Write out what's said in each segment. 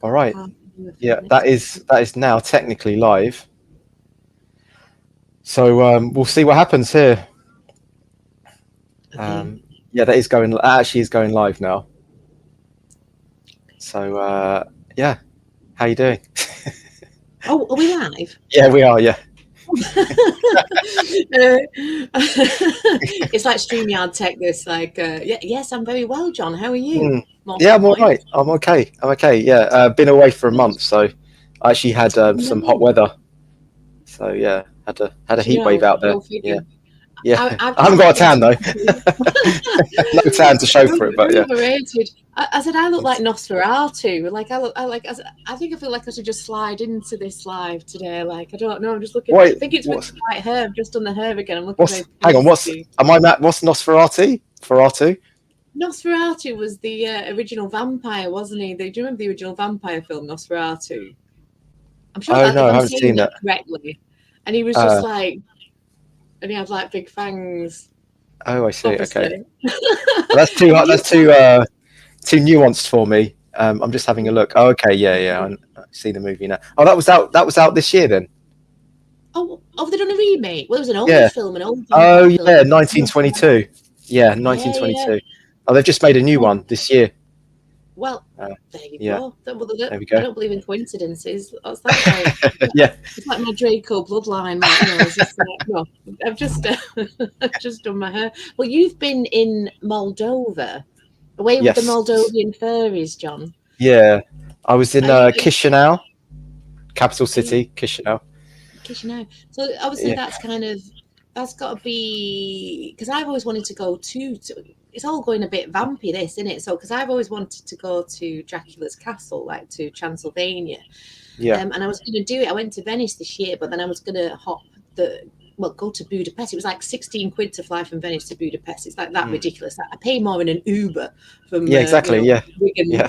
All right. Yeah, that is now technically live. So we'll see what happens here. Okay. Yeah, that is going. Actually, is going live now. So yeah, how you doing? Oh, are we live? Yeah, we are. Yeah. It's like StreamYard Tech. This like, yes, I'm very well, John. How are you? Yeah, I'm all right. I'm okay. Yeah, been away for a month, so I actually had some hot weather. So yeah, had a heat wave out there. Yeah. Yeah, I haven't got a tan though. No tan to show for it, but yeah. Overrated. I said I look like Nosferatu. Like I think I feel like I should just slide into this live today. Like I don't know. I'm just looking. Wait, I think it's with the right hair. I've just done the hair again. I'm looking. Hang on. What's Nosferatu? Ferratu? Nosferatu was the original vampire, wasn't he? Do you remember the original vampire film Nosferatu? I'm sure Oh no, I I'm haven't saying seen that correctly. And he was just like, and he had like big fangs. Oh, I see. Obviously. Okay, well, that's too nuanced for me. I'm just having a look. Oh, okay, yeah. I see the movie now. Oh, that was out this year then. Oh, they done a remake? Well, it was an old film, Oh yeah, 1922. Yeah, 1922. Yeah. Oh, they've just made a new one this year. Well, there you go. There we go. I don't believe in coincidences. That's like, yeah. It's like my Draco bloodline. Like, you know, it's just like, no, I've just done my hair. Well, you've been in Moldova, away with the Moldovan furries, John. Yeah, I was in Chisinau, capital city, Chisinau. So obviously that's got to be, because I've always wanted to go to it's all going a bit vampy, this, isn't it? So because I've always wanted to go to Dracula's castle, like to Transylvania. Yeah. And I was going to do it. I went to Venice this year, but then I was going to go to Budapest. It was like 16 quid to fly from Venice to Budapest. It's like that ridiculous. Like, I pay more in an Uber from Wigan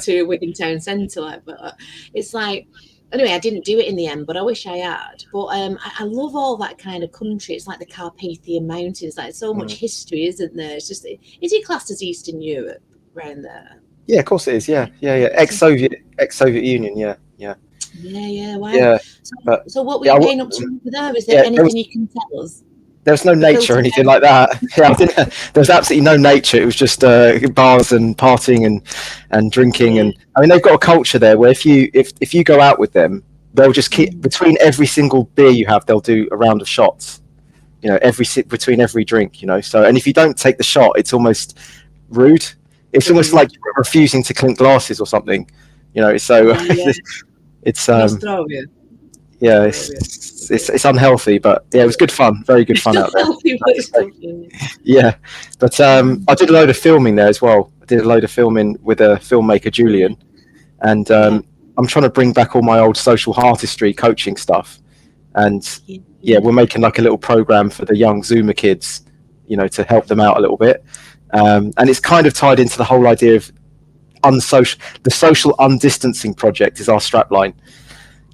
to Wigan town centre. Like, but it's like, anyway, I didn't do it in the end, but I wish I had. But I love all that kind of country. It's like the Carpathian Mountains. Like so much history, isn't there? It's just, is it classed as Eastern Europe around there? Yeah, of course it is. Yeah. Ex-Soviet Union. Yeah. Wow. Yeah. So what were you getting up to over there? Is there anything you can tell us? There was no nature or anything like that. Yeah, there was absolutely no nature. It was just bars and partying and drinking. And I mean, they've got a culture there where if you go out with them, they'll just keep between every single beer you have, they'll do a round of shots. You know, between every drink. You know, so and if you don't take the shot, it's almost rude. It's almost like you're refusing to clink glasses or something. You know, so it's yeah, it's unhealthy, but yeah, it was good fun, very good fun out there. Yeah, but I did a load of filming there as well. I did a load of filming with a filmmaker, Julian, and I'm trying to bring back all my old social artistry coaching stuff, and we're making like a little program for the young Zoomer kids, you know, to help them out a little bit, and it's kind of tied into the whole idea of the social undistancing project is our strapline.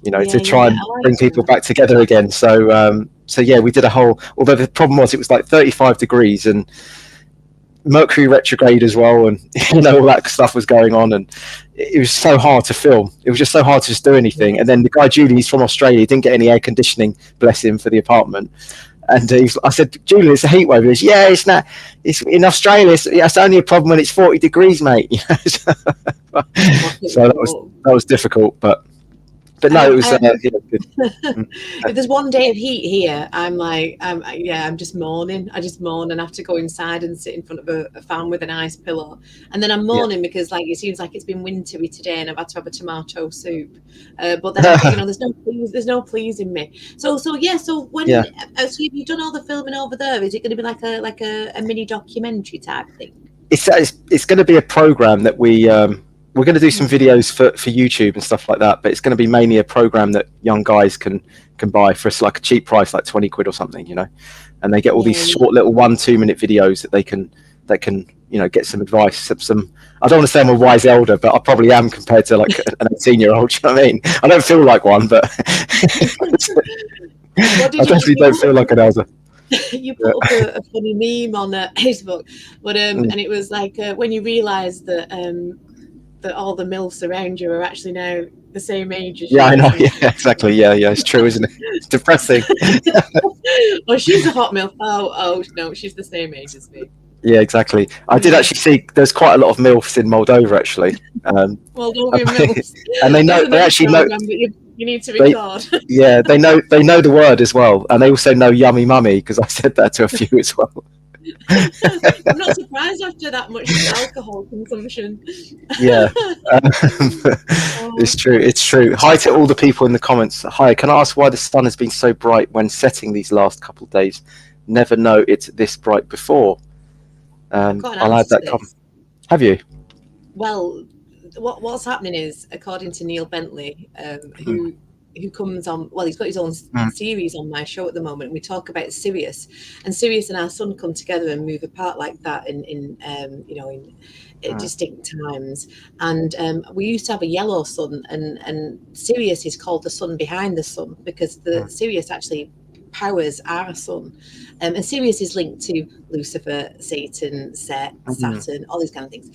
You know, to try and bring people back together again. So, we did a whole. Although the problem was, it was like 35 degrees and Mercury retrograde as well, and you know all that stuff was going on, and it was so hard to film. It was just so hard to just do anything. And then the guy Julian, he's from Australia, he didn't get any air conditioning, bless him, for the apartment. And I said, Julian, it's a heat wave. He goes, yeah, it's not. It's in Australia. It's only a problem when it's 40 degrees, mate. So that was difficult, but no, it was good. If there's one day of heat here, I'm like, I'm just mourning. I just mourn and have to go inside and sit in front of a fan with an ice pillow. And then I'm mourning because like it seems like it's been wintry today and I've had to have a tomato soup. But then you know, there's no pleasing me. So when so have you done all the filming over there? Is it going to be like a mini documentary type thing? It's going to be a program that we're going to do some videos for YouTube and stuff like that, but it's going to be mainly a program that young guys can buy for like a cheap price, like 20 quid or something, you know, and they get all these short little 1-2 minute videos that they can you know, get some advice. I don't want to say I'm a wise elder, but I probably am compared to like an 18-year-old. You know what I mean? I don't feel like one, but I definitely don't feel like an elder. You put up a funny meme on Facebook, but and it was like when you realise that that all the MILFs around you are actually now the same age as you. Yeah, I know. Yeah, exactly. Yeah, it's true, isn't it? It's depressing. Oh, she's a hot MILF. Oh no, she's the same age as me. Yeah, exactly. I did actually see there's quite a lot of MILFs in Moldova, actually. Moldovan MILFs. And they actually know. You need to record. They know the word as well, and they also know yummy mummy, because I said that to a few as well. I'm not surprised after that much alcohol consumption. Yeah, it's true. Hi to all the people in the comments. Hi, can I ask why the sun has been so bright when setting these last couple of days? Never know it's this bright before. I'll add that comment. Have you? Well, what's happening is, according to Neil Bentley, who comes on, well, he's got his own series on my show at the moment. We talk about Sirius, and Sirius and our sun come together and move apart like that in distinct times. And we used to have a yellow sun, and Sirius is called the sun behind the sun, because the Sirius actually powers our sun, and Sirius is linked to Lucifer, Satan, Set, Saturn, all these kind of things,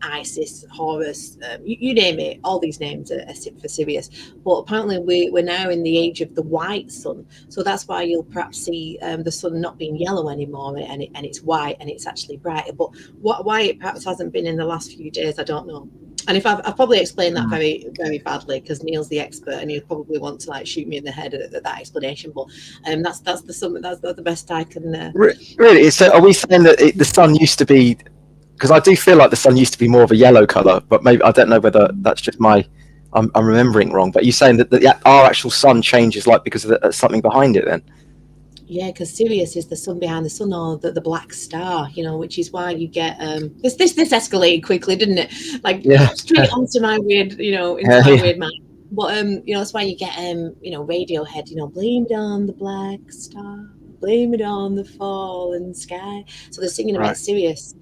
Isis, Horus, you name it, all these names are for Sirius. But apparently we're now in the age of the white sun, so that's why you'll perhaps see the sun not being yellow anymore, and it's white, and it's actually brighter. But why it perhaps hasn't been in the last few days, I don't know. And if I've probably explained that very, very badly, because Neil's the expert, and he'll probably want to like shoot me in the head at that explanation. But that's the best I can. Really? So are we saying that the sun used to be? Because I do feel like the sun used to be more of a yellow color, but maybe I don't know whether that's just I'm remembering wrong. But you're saying that our actual sun changes like because of something behind it, then? Yeah, because Sirius is the sun behind the sun, or the black star, which is why you get this escalated quickly, didn't it? Like straight onto my weird, weird mind. But that's why you get Radiohead, blame it on the black star, blame it on the fallen sky. So they're singing about Sirius.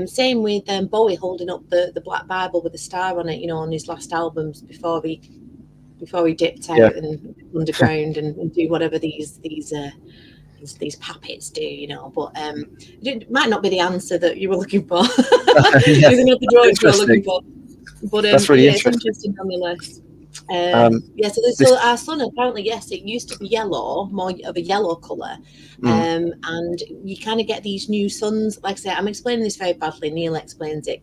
Same with Bowie holding up the Black Bible with a star on it, on his last albums before he dipped out and underground and do whatever these puppets do, but it might not be the answer that you were looking for. These are not the drawings you were looking for. But that's really it's interesting nonetheless. So our sun, apparently, yes, it used to be yellow, more of a yellow colour, and you kind of get these new suns. Like I say, I'm explaining this very badly. Neil explains it.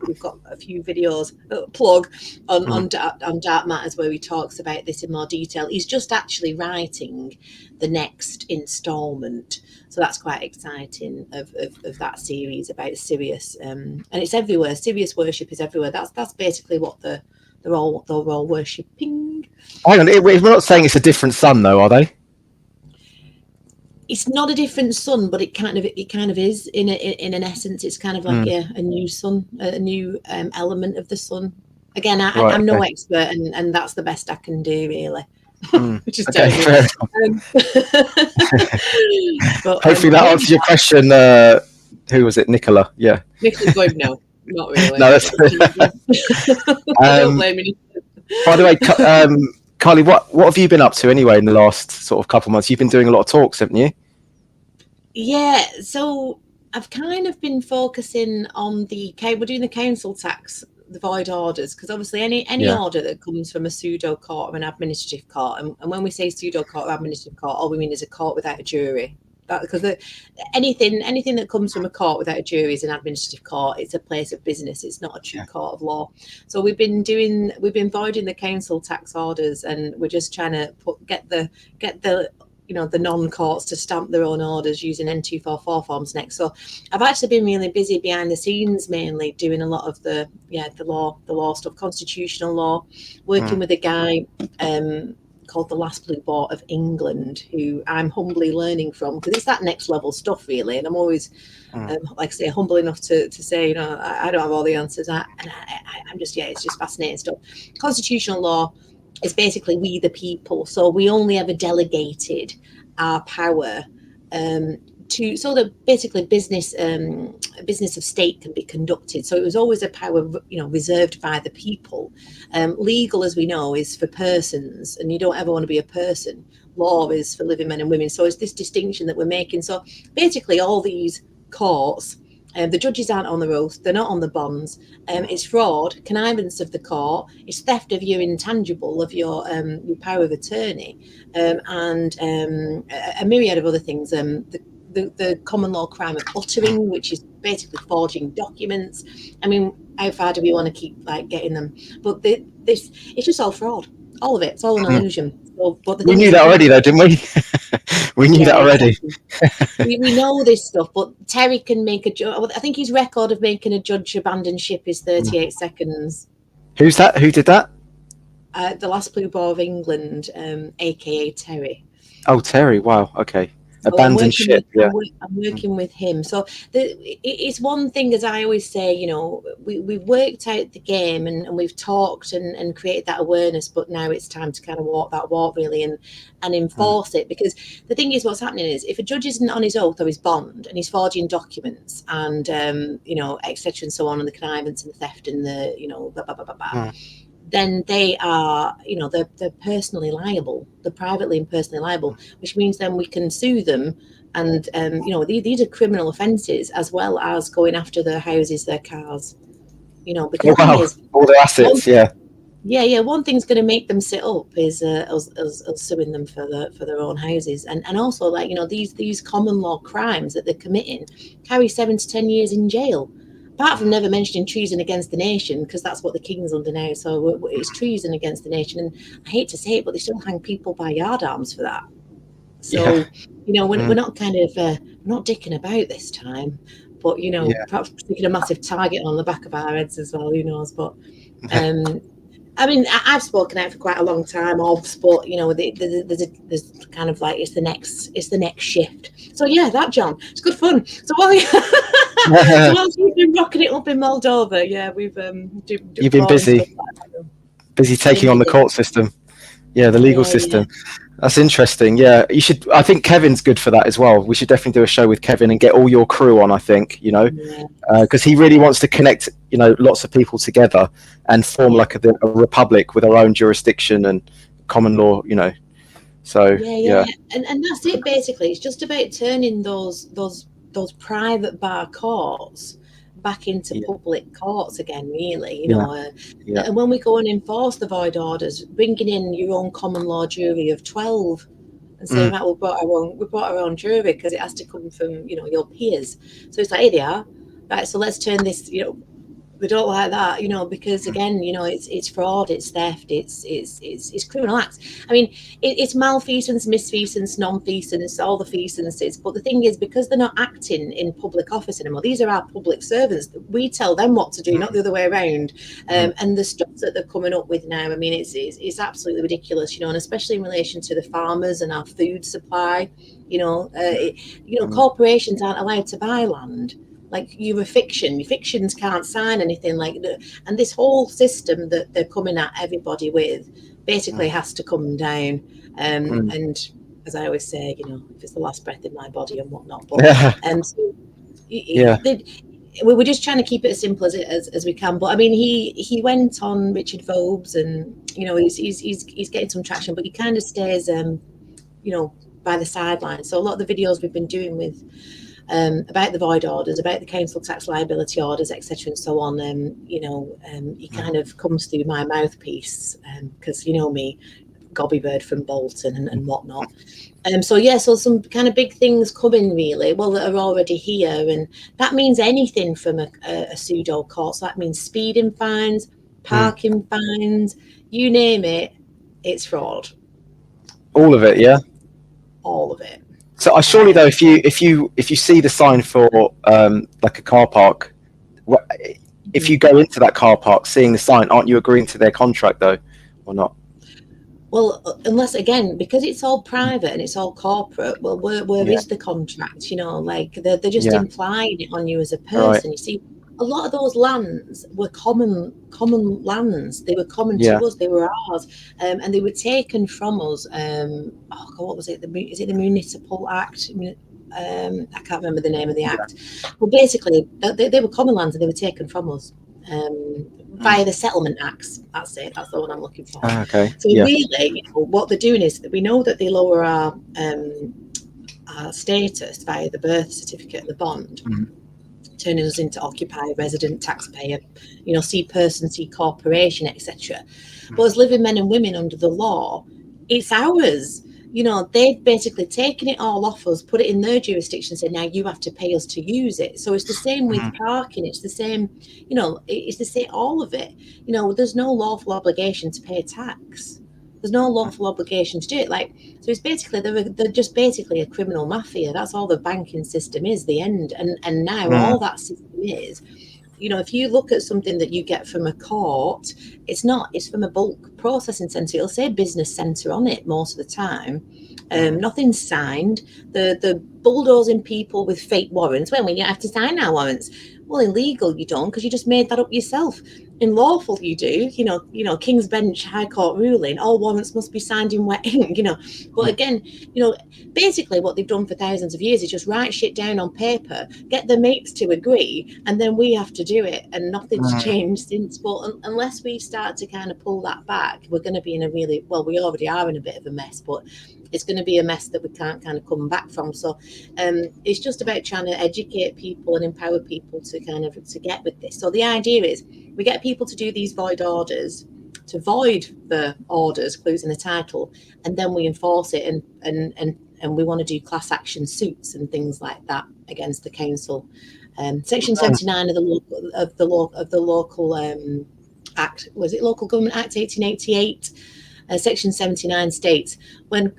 We've got a few videos plug on Dark Matters where he talks about this in more detail. He's just actually writing the next instalment, so that's quite exciting of that series about Sirius, and it's everywhere. Sirius worship is everywhere. That's basically what they're all worshipping. Hang on, we're not saying it's a different sun, though, are they? It's not a different sun, but it kind of is in an essence. It's kind of like a new sun, a new element of the sun. Again, I'm no expert, and that's the best I can do, really. Which is terrible. But, hopefully that answers your question. Who was it? Nicola? Yeah. Nicola's going no. Not really. No, that's don't blame me. By the way, Carly, what have you been up to anyway in the last sort of couple of months? You've been doing a lot of talks, haven't you? Yeah, so I've kind of been focusing on we're doing the council tax, the void orders, because obviously any order that comes from a pseudo court or an administrative court, and when we say pseudo court or administrative court, all we mean is a court without a jury. Because anything that comes from a court without a jury is an administrative court. It's a place of business. It's not a true court of law. So we've been voiding the council tax orders, and we're just trying to get the the non-courts to stamp their own orders using N244 forms next. So I've actually been really busy behind the scenes, mainly doing a lot of the law stuff, constitutional law, working with a guy called the Last Blue Boar of England, who I'm humbly learning from, because it's that next level stuff, really. And I'm always, like I say, humble enough to say, I don't have all the answers. I'm just, it's just fascinating stuff. Constitutional law is basically we the people. So we only ever delegated our power so that basically business of state can be conducted. So it was always a power, reserved by the people. Legal, as we know, is for persons, and you don't ever want to be a person. Law is for living men and women. So it's this distinction that we're making. So basically all these courts The judges aren't on the oath. They're not on the bonds. It's fraud, connivance of the court. It's theft of your intangible, of your power of attorney, and a myriad of other things. The common law crime of uttering, which is basically forging documents. I mean, how far do we want to keep like getting them? But this, it's just all fraud. All of it. It's all an illusion. So, but we knew that already, though, didn't we? We knew that already. Exactly. we know this stuff, but Terry can make a judge. I think his record of making a judge abandon ship is 38 seconds. Who's that? Who did that? The last Blue Ball of England, aka Terry. Oh, Terry! Wow. Okay. Abandoned ship. I'm working with him. So it's one thing, as I always say, you know, we've worked out the game and we've talked and created that awareness, but now it's time to kind of walk that walk really and enforce it. Because the thing is, what's happening is if a judge isn't on his oath or his bond and he's forging documents and, you know, etc. and so on, and the connivance and the theft and the, you know, blah, blah, blah, blah, blah. Then they are, you know, they're personally liable. They're privately and personally liable, which means then we can sue them. And, you know, these are criminal offences as well as going after their houses, their cars, you know, because all their assets, Yeah, one thing's going to make them sit up is us suing them for their own houses. And also, like, you know, these common law crimes that they're committing carry 7 to 10 years in jail. Apart from never mentioning treason against the nation, because that's what the king's under now. So it's treason against the nation. And I hate to say it, but they still hang people by yard arms for that. So, you know, we're not kind of, we're not dicking about this time. But, you know, perhaps sticking a massive target on the back of our heads as well, who knows. But, I mean, I've spoken out for quite a long time, but, you know, there's kind of like, it's the next shift. So, yeah, that, John, it's good fun. So while you've been rocking it up in Moldova, we've you've been busy taking on the court system, the legal system. That's interesting. Yeah, you should. I think Kevin's good for that as well. We should definitely do a show with Kevin and get all your crew on. I think, you know, because he really wants to connect, you know, lots of people together and form like a republic with our own jurisdiction and common law, you know. So and that's it basically. It's just about turning those private bar courts back into public courts again, really, you know. And when we go and enforce the void orders, bringing in your own common law jury of 12 and saying that we brought our own jury because it has to come from, you know, your peers. So it's like, here they are, right? So let's turn this, you know. We don't like that, you know, because again, you know, it's fraud, it's theft, it's criminal acts. I mean, it's malfeasance, misfeasance, non-feasance, all the feasances. But the thing is, because they're not acting in public office anymore, these are our public servants. We tell them what to do, not the other way around. And the stuff that they're coming up with now, I mean, it's absolutely ridiculous, you know, and especially in relation to the farmers and our food supply. You know, corporations aren't allowed to buy land. Like, you're a fiction. Your fictions can't sign anything like that. And this whole system that they're coming at everybody with basically has to come down. And as I always say, you know, if it's the last breath in my body and whatnot. But we're just trying to keep it as simple as we can. But I mean, he went on Richard Vobes, and you know, he's getting some traction, but he kind of stays, you know, by the sidelines. So a lot of the videos we've been doing with. About the void orders, about the council tax liability orders, etc., and so on. You know, he kind of comes through my mouthpiece because you know me, Gobby Bird from Bolton and whatnot. So some kind of big things coming really. Well, that are already here, and that means anything from a pseudo court. So that means speeding fines, parking fines, you name it, it's fraud. All of it, yeah. All of it. So surely though, if you see the sign for like a car park, if you go into that car park seeing the sign, aren't you agreeing to their contract though, or not? Well, unless again, because it's all private and it's all corporate. Well, where is the contract? You know, like they're just implying it on you as a person. Right. You see, a lot of those lands were common lands. They were common to us. They were ours, and they were taken from us. What was it? Is it the Municipal Act? I can't remember the name of the act. But basically, they were common lands and they were taken from us via the Settlement Acts. That's it. That's the one I'm looking for. Okay. So really, you know, what they're doing is that we know that they lower our status via the birth certificate and the bond. turning us into occupier, resident, taxpayer, C person, C corporation, etc. But as living men and women under the law, it's ours. They've basically taken it all off us, put it in their jurisdiction, said, now you have to pay us to use it. So it's the same with parking. It's the same, it's the same, all of it. There's no lawful obligation to pay tax. There's no lawful obligation to do it. So it's basically, they're just basically a criminal mafia. That's all the banking system is, the end. And now all that system is, if you look at something that you get from a court, it's from a bulk processing centre. It'll say business centre on it most of the time. Nothing's signed. The bulldozing people with fake warrants. When you have to sign our warrants. Well, illegal you don't, because you just made that up yourself. In lawful you do. King's Bench High Court ruling, all warrants must be signed in wet ink. But again, basically what they've done for thousands of years is just write shit down on paper, get the mates to agree, and then we have to do it. And nothing's changed since. But unless we start to kind of pull that back, we're going to be in a really, well, we already are in a bit of a mess, but it's going to be a mess that we can't kind of come back from. So it's just about trying to educate people and empower people to get with this. So the idea is we get people to do these void orders, to void the orders, clues in the title, and then we enforce it. And we want to do class action suits and things like that against the council. Section 79 of the local act, was it Local Government Act 1888? Section 79 states when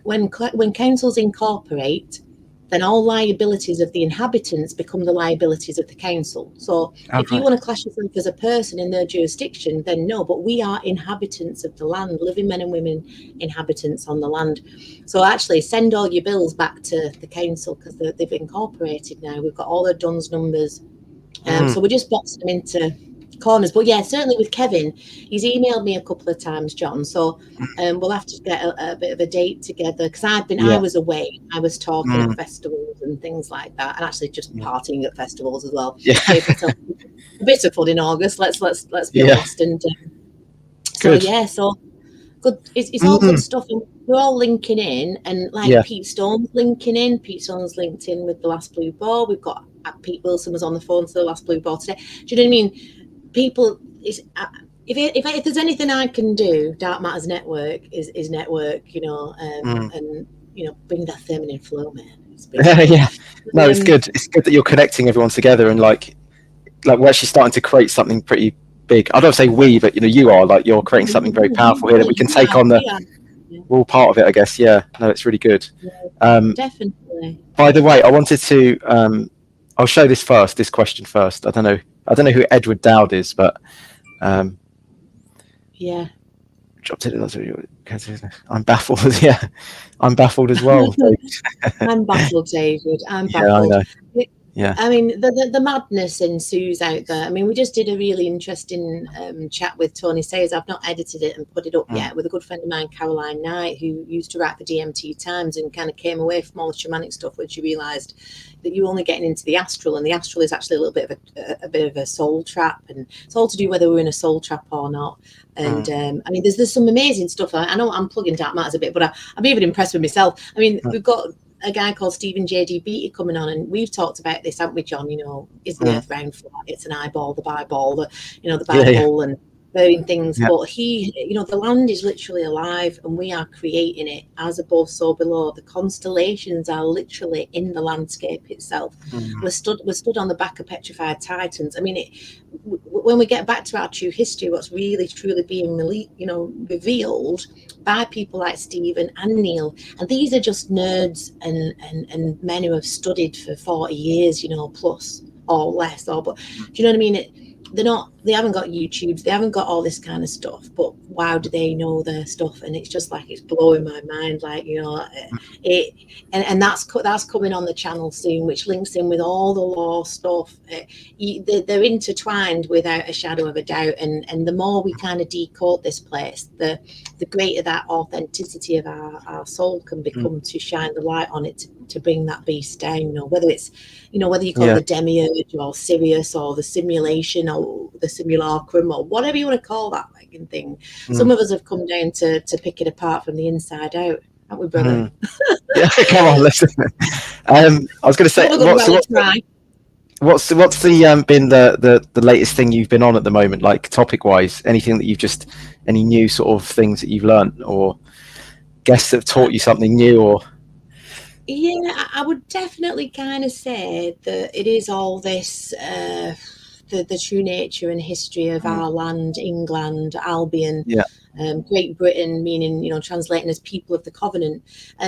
councils incorporate, then all liabilities of the inhabitants become the liabilities of the council. So if you want to class yourself as a person in their jurisdiction, then no, but we are inhabitants of the land, living men and women, inhabitants on the land. So actually send all your bills back to the council, because they've incorporated now. We've got all their DUNS numbers. So we just box them into corners. But yeah, certainly with Kevin, he's emailed me a couple of times, John, so we'll have to get a bit of a date together, because I was away, I was talking at festivals and things like that, and actually just partying at festivals as well. A bit of fun in August, let's be honest. And so good. It's all good stuff, and we're all linking in, and Pete Stone's linking in. Pete Stone's linked in with the Last Blue Ball. We've got Pete Wilson was on the phone to the Last Blue Ball today. Do you know what I mean? People, if there's anything I can do, Dark Matters Network is network, and bring that feminine flow, man. No, it's good. It's good that you're connecting everyone together, and like we're actually starting to create something pretty big. I don't say we, but you are you're creating something very powerful here that we can take on. We're all part of it, I guess. Yeah, no, it's really good. Definitely. By the way, I wanted to. I'll show this question first. I don't know who Edward Dow is, but I'm baffled. Yeah, I'm baffled as well. I'm baffled, David. I'm baffled. Yeah, I know. Yeah. I mean, the madness ensues out there. I mean, we just did a really interesting chat with Tony Sayers. I've not edited it and put it up yet, with a good friend of mine, Caroline Knight, who used to write for DMT Times and kind of came away from all the shamanic stuff when she realised that you're only getting into the astral, and the astral is actually a little bit of a soul trap, and it's all to do whether we're in a soul trap or not. And I mean, there's some amazing stuff. I know I'm plugging Dark Matters a bit, but I'm even impressed with myself. I mean, we've got a guy called Stephen J.D. Beatty coming on, and we've talked about this, haven't we, John? Is the earth round flat? It's an eyeball, the Bible, the Bible, and varying things. But the land is literally alive, and we are creating it as above, so below. The constellations are literally in the landscape itself. We're stood on the back of petrified titans. I mean, when we get back to our true history, what's really truly being revealed by people like Stephen and Neil, and these are just nerds and men who have studied for 40 years, plus or less, but do you know what I mean? They haven't got YouTubes, they haven't got all this kind of stuff, but wow, do they know their stuff? And it's just it's blowing my mind, and that's coming on the channel soon, which links in with all the law stuff. They're intertwined without a shadow of a doubt, and the more we kind of decode this place, the greater that authenticity of our soul can become, to shine the light on it, to bring that beast down. Whether it's whether you call it the demiurge or Sirius or the simulation or the simulacrum or whatever you want to call that thing. Some of us have come down to pick it apart from the inside out, haven't we, brother? Yeah, come on, listen. I was going to say, What's the been the latest thing you've been on at the moment, like topic wise? Anything that you've just any new sort of things that you've learned, or guests that have taught you something new, or? Yeah, I would definitely kind of say that it is all this, the true nature and history of our land, England, Albion, Yeah. Great Britain, meaning, translating as people of the covenant.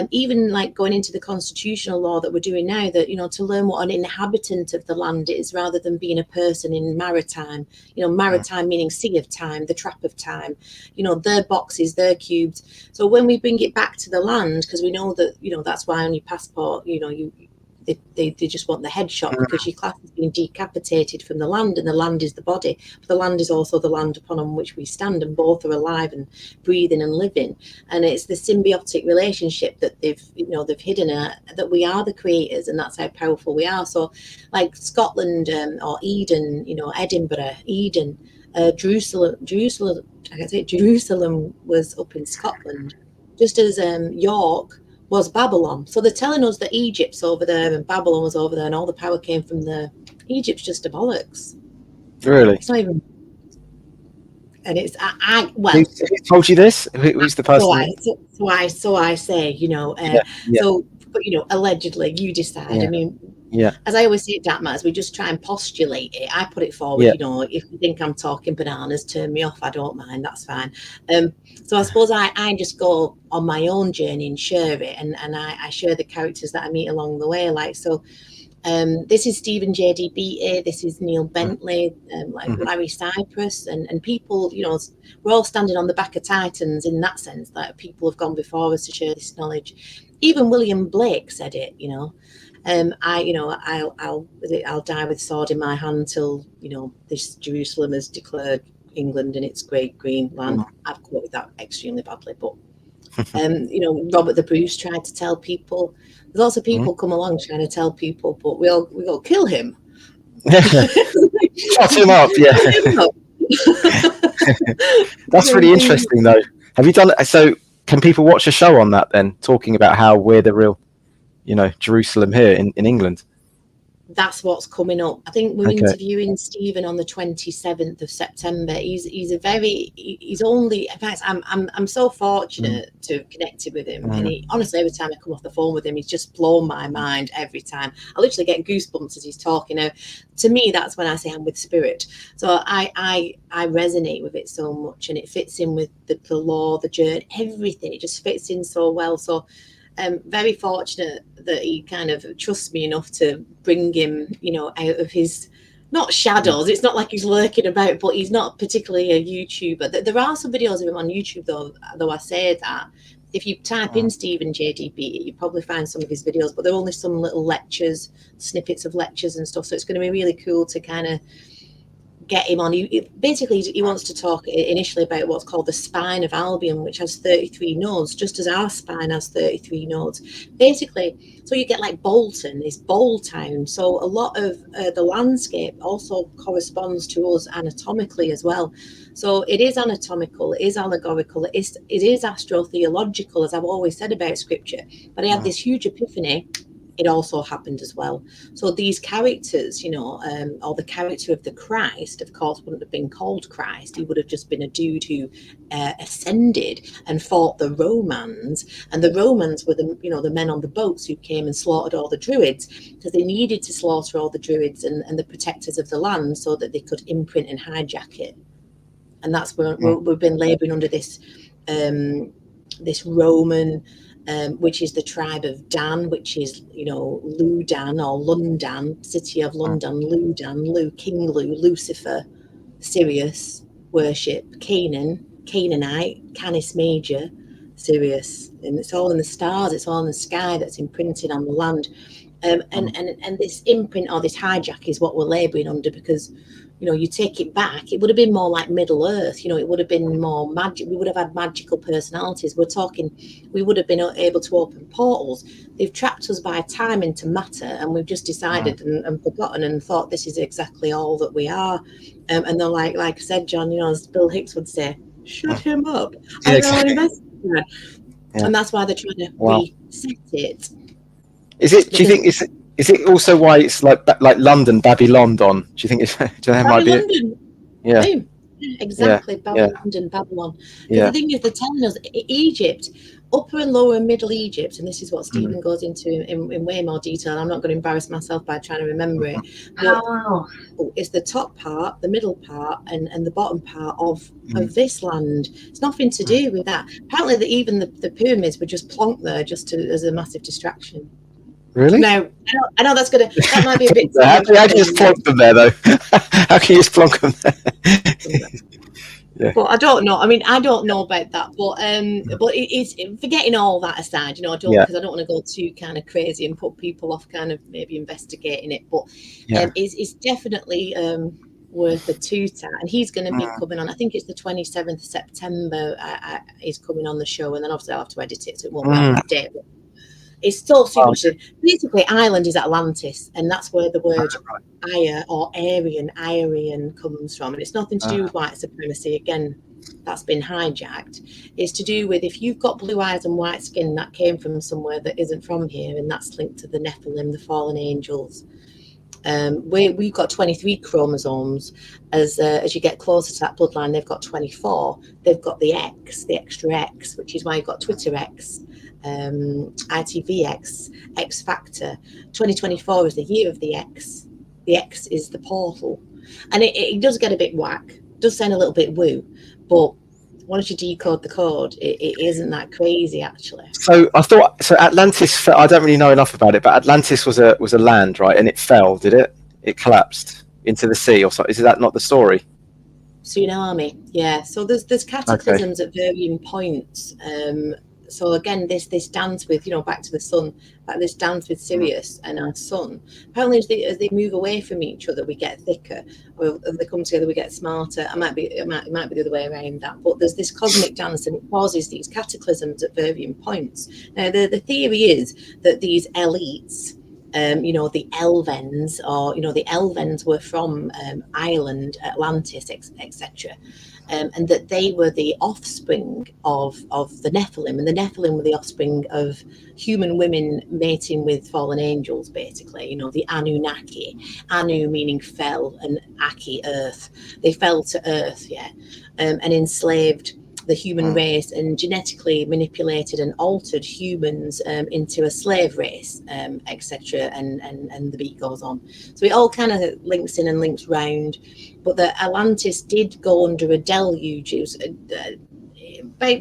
Even like going into the constitutional law that we're doing now, that, to learn what an inhabitant of the land is rather than being a person in maritime, maritime meaning sea of time, the trap of time, their boxes, their cubes. So when we bring it back to the land, because we know that, that's why on your passport, they just want the headshot, because your class is being decapitated from the land, and the land is the body, but the land is also the land upon which we stand, and both are alive and breathing and living. And it's the symbiotic relationship that they've hidden, that we are the creators, and that's how powerful we are. So like Scotland, or Eden, Edinburgh, Eden, Jerusalem was up in Scotland, just as York was Babylon. So they're telling us that Egypt's over there and Babylon was over there and all the power came from there. Egypt's just a bollocks. Really? It's not even. And it's Who told you this? Who's the person? So I say, So, but allegedly, you decide. Yeah. I mean, yeah. As I always say at Datmaz, we just try and postulate it. I put it forward. If you think I'm talking bananas, turn me off. I don't mind. That's fine. So I suppose I just go on my own journey and share it, and I share the characters that I meet along the way. Like so. This is Stephen J.D. Beattie, this is Neil Bentley, Larry Cypress, and people, we're all standing on the back of Titans in that sense, that people have gone before us to share this knowledge. Even William Blake said it, I'll die with sword in my hand till, this Jerusalem has declared England in its great green land. I've quoted that extremely badly, but Robert the Bruce tried to tell people. There's lots of people come along trying to tell people, but we'll kill him. Shut him up, yeah. That's really interesting, though. Have you done it? So, can people watch a show on that then, talking about how we're the real, Jerusalem here in England? That's what's coming up. I think we're interviewing Stephen on the 27th of September. He's only, in fact, I'm so fortunate to have connected with him. And honestly, every time I come off the phone with him, he's just blown my mind every time. I literally get goosebumps as he's talking. Now, to me, that's when I say I'm with spirit. So I resonate with it so much, and it fits in with the law, the journey, everything. It just fits in so well. So I'm very fortunate that he kind of trusts me enough to bring him, out of his, not shadows. It's not like he's lurking about, but he's not particularly a YouTuber. There are some videos of him on YouTube, though I say that. If you type in Stephen J.D. Beattie, you probably find some of his videos, but they're only some little lectures, snippets of lectures and stuff. So it's going to be really cool to kind of get him on. He wants to talk initially about what's called the spine of Albion, which has 33 nodes, just as our spine has 33 nodes. Basically, so you get like Bolton, this bowl town. So a lot of the landscape also corresponds to us anatomically as well. So it is anatomical, it is allegorical, it is astrotheological, as I've always said about scripture. But I had this huge epiphany. It also happened as well. So these characters, or the character of the Christ, of course, wouldn't have been called Christ. He would have just been a dude who ascended and fought the Romans. And the Romans were the men on the boats who came and slaughtered all the Druids, because they needed to slaughter all the Druids and the protectors of the land so that they could imprint and hijack it. And that's where we've been labouring under this Roman. Which is the tribe of Dan, which is, Ludan or Lundan, city of London, Ludan, King Lu, Lucifer, Sirius, worship, Canaan, Canaanite, Canis Major, Sirius. And it's all in the stars, it's all in the sky that's imprinted on the land. And this imprint or this hijack is what we're labouring under, because you take it back, it would have been more like Middle Earth. It would have been more magic. We would have had magical personalities. We would have been able to open portals. They've trapped us by time into matter, and we've just decided and forgotten and thought this is exactly all that we are. And they're like I said, John, as Bill Hicks would say, shut him up. Yeah, exactly. And that's why they're trying to reset it. Is it? Do you think Is it also why it's like London, Babylon? Do you think it's? Do you think that might be London. it? Yeah. Boom. Exactly. Yeah. London, Babylon. Yeah. The thing is, they're telling us Egypt, Upper and Lower Middle Egypt, and this is what Stephen goes into in way more detail. I'm not going to embarrass myself by trying to remember it. But it's the top part, the middle part, and the bottom part of this land. It's nothing to do with that. Apparently, even the pyramids were just plonked there just as a massive distraction. Really? No, I know that might be a bit. How can you just plonk them there, though? How can you just plonk them there? Yeah. But I don't know. I mean, I don't know about that. But it's forgetting all that aside. You know, because I don't want to go too kind of crazy and put people off kind of maybe investigating it. But it's definitely worth a toot at. And he's going to be coming on. I think it's the 27th of September. He's coming on the show, and then obviously I'll have to edit it, so it won't be on that day. It's so super. Basically, Ireland is Atlantis, and that's where the word Aya or Aryan comes from. And it's nothing to do with white supremacy. Again, that's been hijacked. It's to do with if you've got blue eyes and white skin, that came from somewhere that isn't from here, and that's linked to the Nephilim, the fallen angels. We've got 23 chromosomes. As you get closer to that bloodline, they've got 24. They've got the X, the extra X, which is why you've got Twitter X, ITVX, X Factor. 2024 is the year of the X. The X is the portal, and it does get a bit whack. It does sound a little bit woo, but once you decode the code, it isn't that crazy actually. So Atlantis. I don't really know enough about it, but Atlantis was a land, right? And it fell. Did it? It collapsed into the sea, or so? Is that not the story? Tsunami. Yeah. So there's cataclysms at varying points. So again, this dance with, back to the sun, this dance with Sirius and our sun. Apparently, as they move away from each other, we get thicker. Or as they come together, we get smarter. It might be the other way around that. But there's this cosmic dance, and it causes these cataclysms at varying points. Now, the theory is that these elites, the Elvens, or the Elvens were from Ireland, Atlantis, etc. And that they were the offspring of the Nephilim, and the Nephilim were the offspring of human women mating with fallen angels, basically. The Anunnaki, Anu meaning fell, and Aki, earth. They fell to earth, and enslaved the human race, and genetically manipulated and altered humans into a slave race, etc. And the beat goes on. So it all kind of links in and links round. But the Atlantis did go under a deluge. It was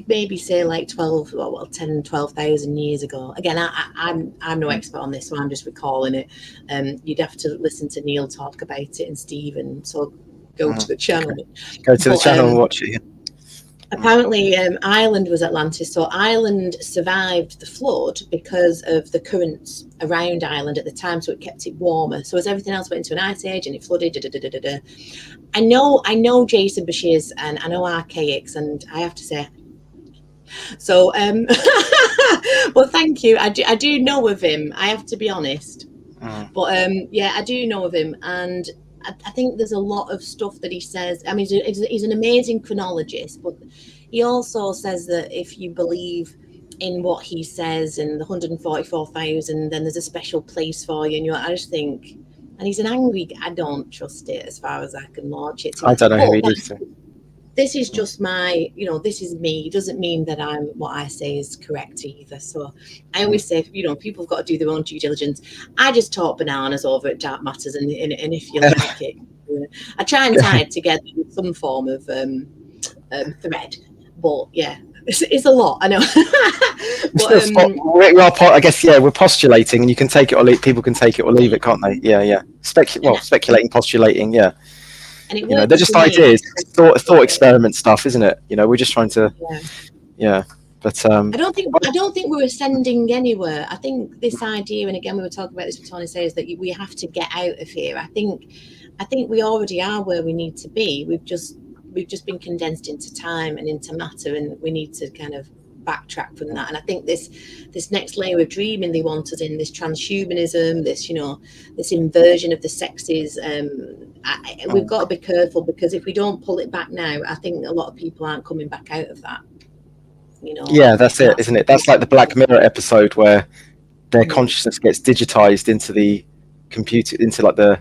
maybe say like 12,000 years ago. Again, I'm no expert on this, so I'm just recalling it. You'd have to listen to Neil talk about it and Stephen. So go to the channel. Go to the channel and watch it. Apparently, Ireland was Atlantis. So Ireland survived the flood because of the currents around Ireland at the time, so it kept it warmer. So as everything else went into an ice age and it flooded, I know Jason Bashir's, and I know Archaics, and I have to say, so well, thank you. I do know of him. I have to be honest, but I do know of him, and I think there's a lot of stuff that he says. I mean, he's an amazing chronologist, but he also says that if you believe in what he says and the 144,000, then there's a special place for you. And I just think, and he's an angry. I don't trust it as far as I can launch it. I don't know who he is. This is just my, this is me. It doesn't mean that what I say is correct either. So I always say, people have got to do their own due diligence. I just talk bananas over at Dark Matters, and if you like it, I try and tie it together with some form of thread. But yeah, it's a lot, I know. But, I guess, we're postulating, and you can take it or leave. People can take it or leave it, can't they? Yeah. Speculating, postulating, yeah. And they're just ideas, thought experiment stuff, isn't it? We're just trying to, But I don't think we're ascending anywhere. I think this idea, and again we were talking about this with Tony Sayers, that we have to get out of here. I think we already are where we need to be. We've just been condensed into time and into matter, and we need to kind of backtrack from that. And I think this next layer of dreaming they want us in, this transhumanism, this inversion of the sexes, we've got to be careful, because if we don't pull it back now, I think a lot of people aren't coming back out of that. That's it, isn't it? That's like the Black Mirror episode where their consciousness gets digitized into the computer, into like the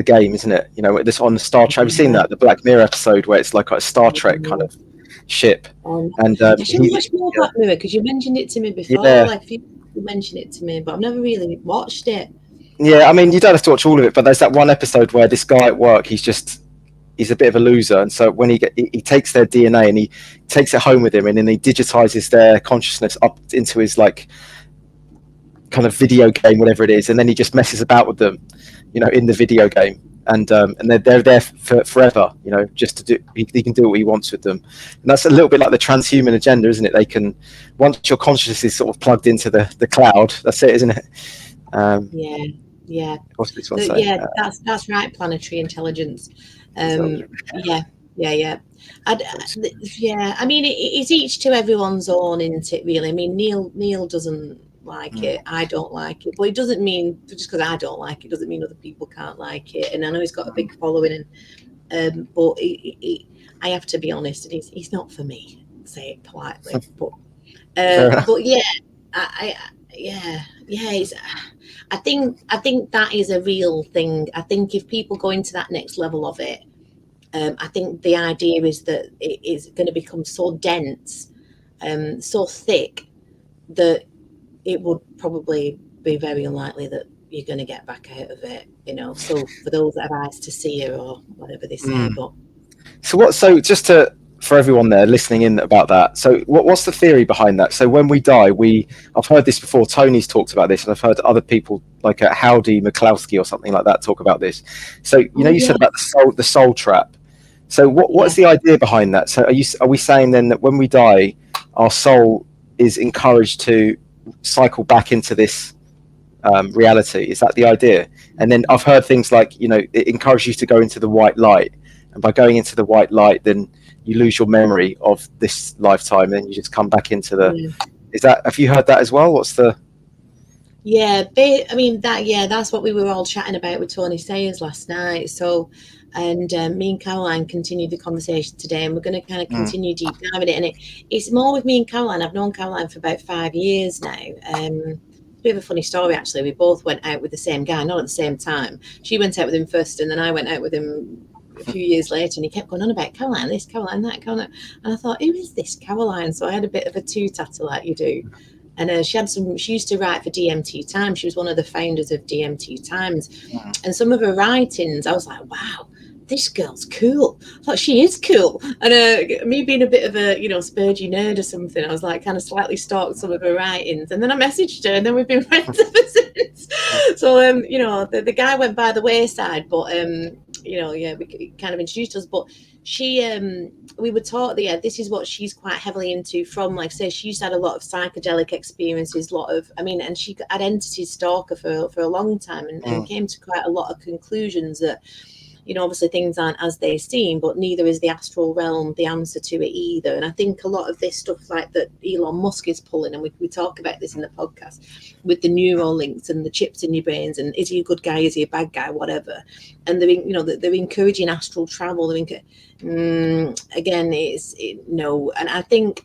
game, isn't it? You know, this on the Star Trek. Have you seen that, the Black Mirror episode where it's like a Star Trek kind of ship? And I should watch more Black Mirror, because you mentioned it to me before. Like, if you mentioned it to me, but I've never really watched it. Yeah, I mean, you don't have to watch all of it, but there's that one episode where this guy at work, he's a bit of a loser, and so when he takes their DNA and he takes it home with him, and then he digitizes their consciousness up into his like kind of video game, whatever it is, and then he just messes about with them, you know, in the video game, and they're there for forever, you know, just to do. He can do what he wants with them, and that's a little bit like the transhuman agenda, isn't it? They can, once your consciousness is sort of plugged into the cloud, that's it, isn't it? Yeah. What's this one so, saying? Yeah, that's right. Planetary Intelligence. I mean, it's each to everyone's own, isn't it? Really. I mean, Neil doesn't like it. I don't like it, but it doesn't mean, just because I don't like it doesn't mean other people can't like it. And I know he's got a big following, and but I have to be honest, and he's not for me. Say it politely, but I think that is a real thing. I think if people go into that next level of it, I think the idea is that it is going to become so dense, so thick, that it would probably be very unlikely that you're going to get back out of it, you know. So for those that have eyes to see it, or whatever they say. But so just to, for everyone there listening in about that, so what's the theory behind that? So when we die, I've heard this before, Tony's talked about this, and I've heard other people like Howdy McCloskey or something like that talk about this. So you said about the soul trap. So what's the idea behind that? So are we saying then that when we die, our soul is encouraged to cycle back into this reality? Is that the idea? And then I've heard things like, you know, it encourages you to go into the white light, and by going into the white light, then you lose your memory of this lifetime, and you just come back into the. Is that? Have you heard that as well? What's the? Yeah, I mean that's what we were all chatting about with Tony Sayers last night. So, and me and Caroline continued the conversation today, and we're going to kind of continue deep diving it. And it's more with me and Caroline. I've known Caroline for about 5 years now. A bit of a funny story, actually. We both went out with the same guy, not at the same time. She went out with him first, and then I went out with him a few years later, and he kept going on about Caroline this, Caroline that, Caroline. And I thought, who is this Caroline? So I had a bit of a two-tatter like you do. And she used to write for DMT Times. She was one of the founders of DMT Times. And some of her writings, I was like, wow, this girl's cool. I thought, she is cool. And me being a bit of a, spurgy nerd or something, I was like, kind of slightly stalked some of her writings. And then I messaged her, and then we've been friends ever since. So, the guy went by the wayside, but, we kind of introduced us. But she, we were taught that, this is what she's quite heavily into from, like, say, she used to have a lot of psychedelic experiences, and she identity stalker for a long time, and came to quite a lot of conclusions that, obviously things aren't as they seem, but neither is the astral realm the answer to it either. And I think a lot of this stuff like that Elon Musk is pulling, and we talk about this in the podcast, with the neural links and the chips in your brains, and is he a good guy, is he a bad guy, whatever. And they're encouraging astral travel. Again, no. And I think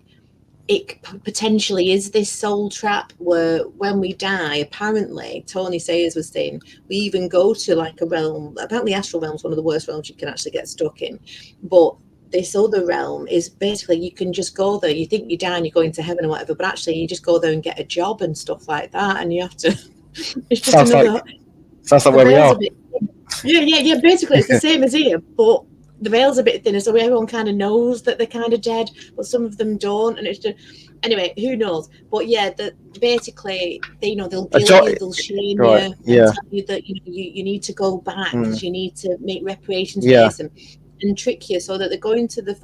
it potentially is this soul trap where when we die, apparently, Tony Sayers was saying, we even go to like a realm, apparently astral realm is one of the worst realms you can actually get stuck in. But this other realm is basically, you can just go there. You think you die and you're going to heaven or whatever, but actually you just go there and get a job and stuff like that. And you have to, it's just sounds like where we are. Yeah. Basically it's the same as here, but the veil's a bit thinner, so everyone kind of knows that they're kind of dead, but some of them don't, and it's just, anyway, who knows? But yeah, basically, they'll guilt you, they'll shame you, and tell you that you need to go back because you need to make reparations for this, and trick you so that they're going to the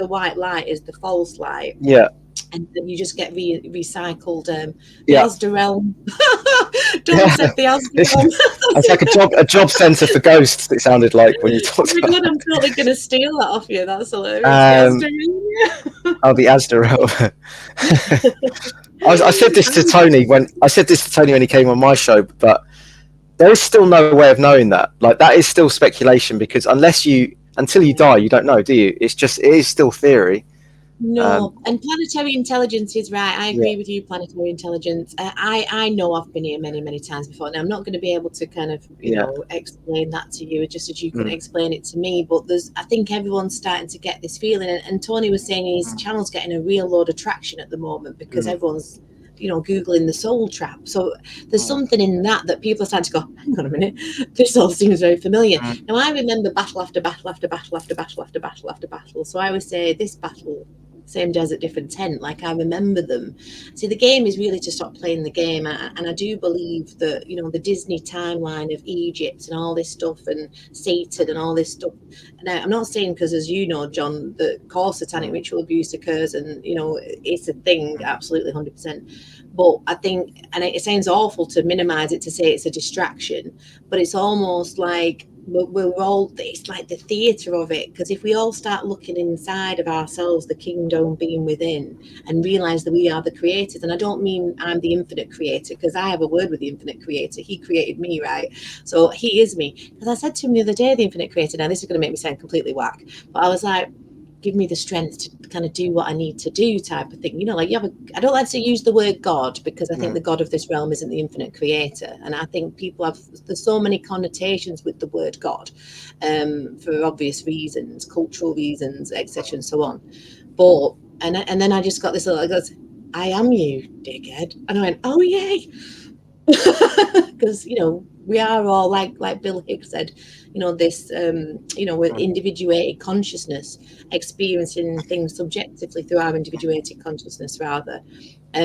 white light is the false light. Yeah. And then you just get recycled. The Asda realm. Don't accept the Asda realm. It's like a job centre for ghosts. It sounded like when you talked about. I'm totally going to steal that off you. That's hilarious. The Asda realm. I said this to Tony when he came on my show, but there is still no way of knowing that. Like, that is still speculation, because until you die, you don't know, do you? It is still theory. No, and planetary intelligence is right. I agree with you, planetary intelligence. I know I've been here many times before, and I'm not going to be able to kind of, you know, explain that to you just as you can explain it to me. But I think everyone's starting to get this feeling. And Tony was saying his channel's getting a real load of traction at the moment because everyone's, you know, Googling the soul trap. So there's something in that people are starting to go, hang on a minute, this all seems very familiar. Now, I remember battle after battle after battle after battle after battle after battle. So I would say this battle, same desert, different tent. Like, I remember them. See, the game is really to stop playing the game. And I do believe that, you know, the Disney timeline of Egypt and all this stuff and Satan and all this stuff. Now, I'm not saying, because as you know, John, that of course satanic ritual abuse occurs and, you know, it's a thing, absolutely 100%. But I think, and it sounds awful to minimize it, to say it's a distraction, but it's almost like we're all, it's like the theatre of it. Because if we all start looking inside of ourselves, the kingdom being within, and realize that we are the creators, and I don't mean I'm the infinite creator, because I have a word with the infinite creator. He created me, right? So he is me. Because I said to him the other day, the infinite creator, now this is going to make me sound completely whack, but I was like, give me the strength to kind of do what I need to do, type of thing. You know, like, I don't like to use the word God, because I think the God of this realm isn't the infinite creator. And I think people there's so many connotations with the word God, for obvious reasons, cultural reasons, etc. and so on. But, and then I just got this little, it goes, I am you, dickhead. And I went, oh, yay. Because, you know, we are all like Bill Hicks said, you know, this, you know, with individuated consciousness, experiencing things subjectively through our individuated consciousness, rather.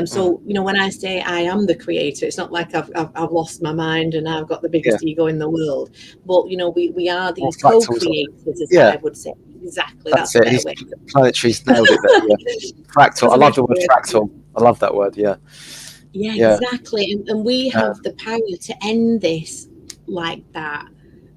So, you know, when I say I am the creator, it's not like I've lost my mind and I've got the biggest ego in the world. But, you know, we are these co-creators, as I would say. Exactly. That's a better way. Planetary's nailed it there. Fractal. I love the word fractal. I love that word. Yeah, exactly. And we have the power to end this like that.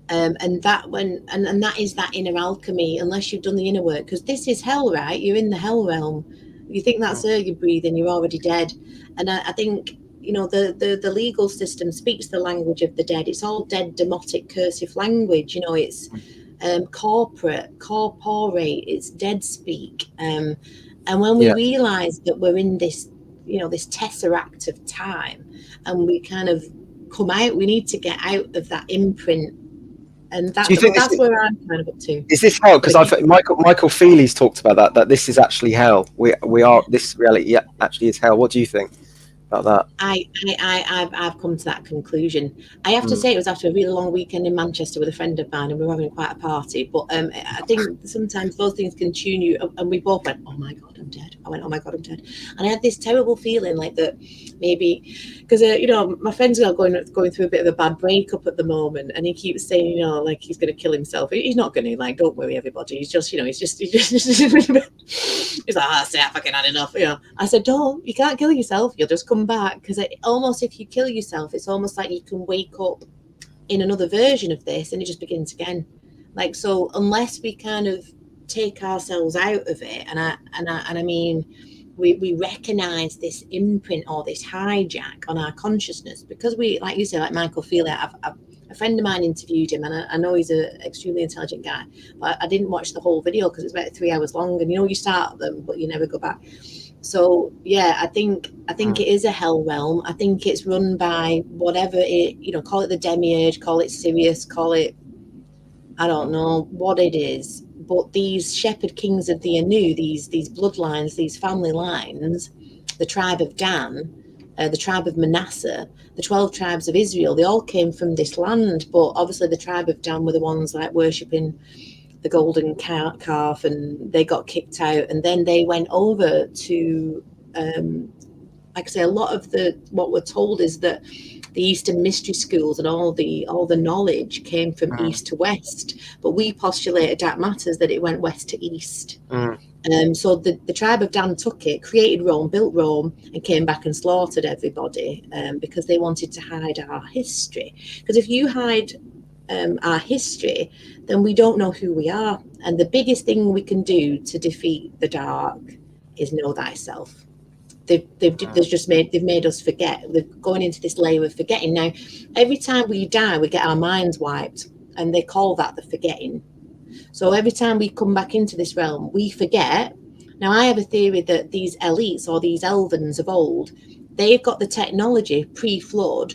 And that and that is that inner alchemy, unless you've done the inner work, because this is hell, right? You're in the hell realm. You think that's air you breathe in, you're already dead. And I think, you know, the legal system speaks the language of the dead. It's all dead, demotic, cursive language. You know, it's corporate, corporate, it's dead speak. And when we realize that we're in this, you know, this tesseract of time, and we kind of come out, we need to get out of that imprint. And that's where I'm kind of up to. Is this hell? Because Michael Feely's talked about that this is actually hell. We are, this reality actually is hell. What do you think about that? I've come to that conclusion. I have to say, it was after a really long weekend in Manchester with a friend of mine, and we were having quite a party. But I think sometimes those things can tune you, and we both went, oh my God, I'm dead. I went, oh my God, I'm dead. And I had this terrible feeling like that maybe, because you know, my friend's going through a bit of a bad breakup at the moment, and he keeps saying, you know, like he's going to kill himself. He's not going to, like, don't worry, everybody. He's just, you know, he's like, I say, I fucking had enough. You know, I said, don't, you can't kill yourself. You'll just come back. Because almost, if you kill yourself, it's almost like you can wake up in another version of this, and it just begins again. Like, so unless we kind of take ourselves out of it, and I mean, we recognize this imprint or this hijack on our consciousness, because we, like you say, like Michael Feely, a friend of mine interviewed him, and I know he's an extremely intelligent guy, but I didn't watch the whole video because it's about 3 hours long, and you know, you start them but you never go back. So yeah, I think it is a hell realm. I think it's run by whatever it, you know, call it the demiurge, call it Sirius, call it, I don't know what it is, but these shepherd kings of the Anu, these bloodlines, these family lines, the tribe of Dan, the tribe of Manasseh, the 12 tribes of Israel, they all came from this land. But obviously the tribe of Dan were the ones like worshipping the golden calf, and they got kicked out, and then they went over to like I say, a lot of what we're told is that the Eastern mystery schools and all the knowledge came from east to west, but we postulated dark matters that it went west to east. So the tribe of Dan took it, created Rome, built Rome, and came back and slaughtered everybody, because they wanted to hide our history. Because if you hide our history, then we don't know who we are. And the biggest thing we can do to defeat the dark is know thyself. They've made us forget. They're going into this layer of forgetting. Now, every time we die, we get our minds wiped, and they call that the forgetting. So every time we come back into this realm, we forget, Now, I have a theory that these elites or these elvens of old, they've got the technology pre-flood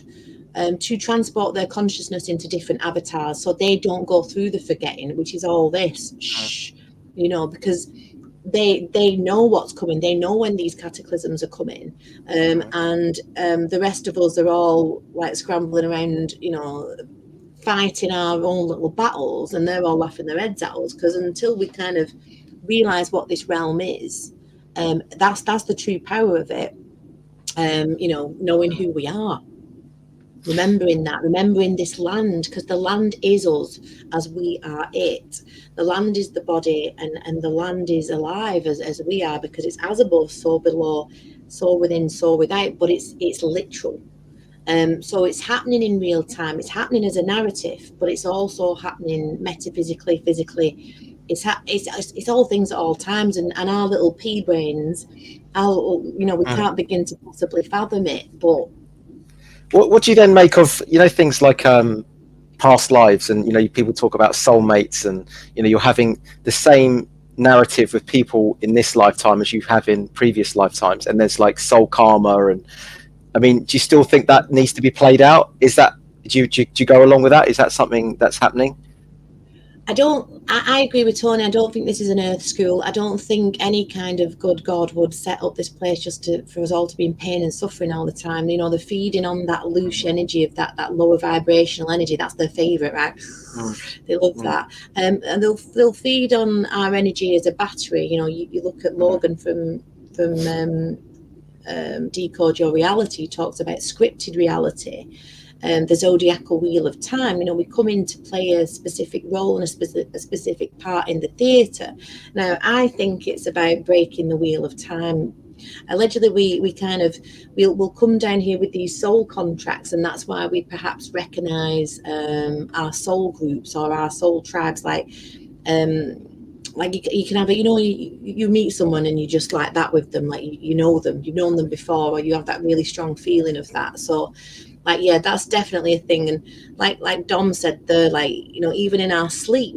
to transport their consciousness into different avatars, so they don't go through the forgetting, which is all this, because they know what's coming. They know when these cataclysms are coming, and the rest of us are all like scrambling around, fighting our own little battles, and they're all laughing their heads at us, because until we kind of realize what this realm is, that's the true power of it. Knowing who we are, remembering this land, because the land is us as we are it. The land is the body, and the land is alive as we are, because it's as above, so below, so within, so without, but it's literal. So it's happening in real time. It's happening as a narrative, but it's also happening metaphysically, physically. It's all things at all times, and our little pea brains, we can't begin to possibly fathom it. But what do you then make of things like past lives, and people talk about soulmates, and you're having the same narrative with people in this lifetime as you have in previous lifetimes, and there's like soul karma, and I mean, do you still think that needs to be played out? Is that do you go along with that? Is that something that's happening? I agree with Tony. I don't think this is an earth school. I don't think any kind of good God would set up this place just for us all to be in pain and suffering all the time. They're feeding on that loose energy of that lower vibrational energy. That's their favorite, right? They love that. And they'll feed on our energy as a battery. You look at Logan from Decode Your Reality. He talks about scripted reality. The zodiacal wheel of time. We come in to play a specific role and a specific part in the theatre. Now, I think it's about breaking the wheel of time. Allegedly, we'll come down here with these soul contracts, and that's why we perhaps recognise our soul groups or our soul tribes, like you can have it, you meet someone and you just like that with them, like you know them, you've known them before, or you have that really strong feeling of that. So that's definitely a thing. And like Dom said there, even in our sleep,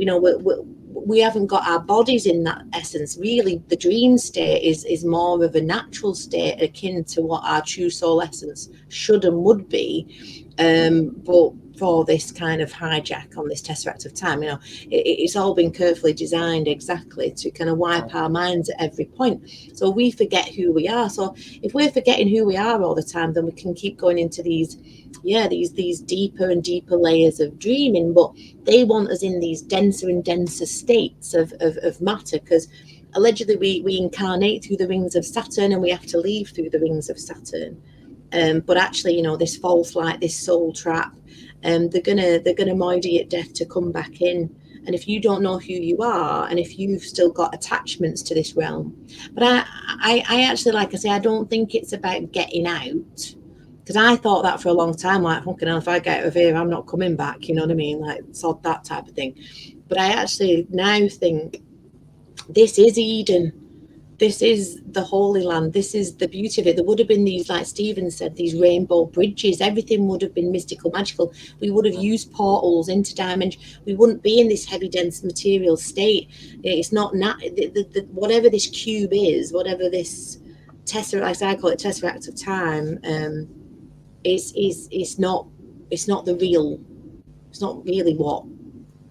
we haven't got our bodies in that essence. Really, the dream state is more of a natural state, akin to what our true soul essence should and would be. But for this kind of hijack on this tesseract of time, it's all been carefully designed exactly to kind of wipe our minds at every point, so we forget who we are. So if we're forgetting who we are all the time, then we can keep going into these deeper and deeper layers of dreaming. But they want us in these denser and denser states of matter, because allegedly we incarnate through the rings of Saturn, and we have to leave through the rings of Saturn. But actually, this false light, this soul trap, they're gonna moid you at death to come back in. And if you don't know who you are, and if you've still got attachments to this realm, but I actually, like I say, I don't think it's about getting out, because I thought that for a long time, like, fucking hell, if I get out of here, I'm not coming back. You know what I mean? Like, sod that type of thing. But I actually now think this is Eden. This is the Holy Land. This is the beauty of it. There would have been these, like Stephen said, these rainbow bridges. Everything would have been mystical, magical. We would have used portals into dimension. We wouldn't be in this heavy, dense material state. It's not whatever this cube is, whatever this tesseract, as I call it, tesseract of time. It's not the real. It's not really what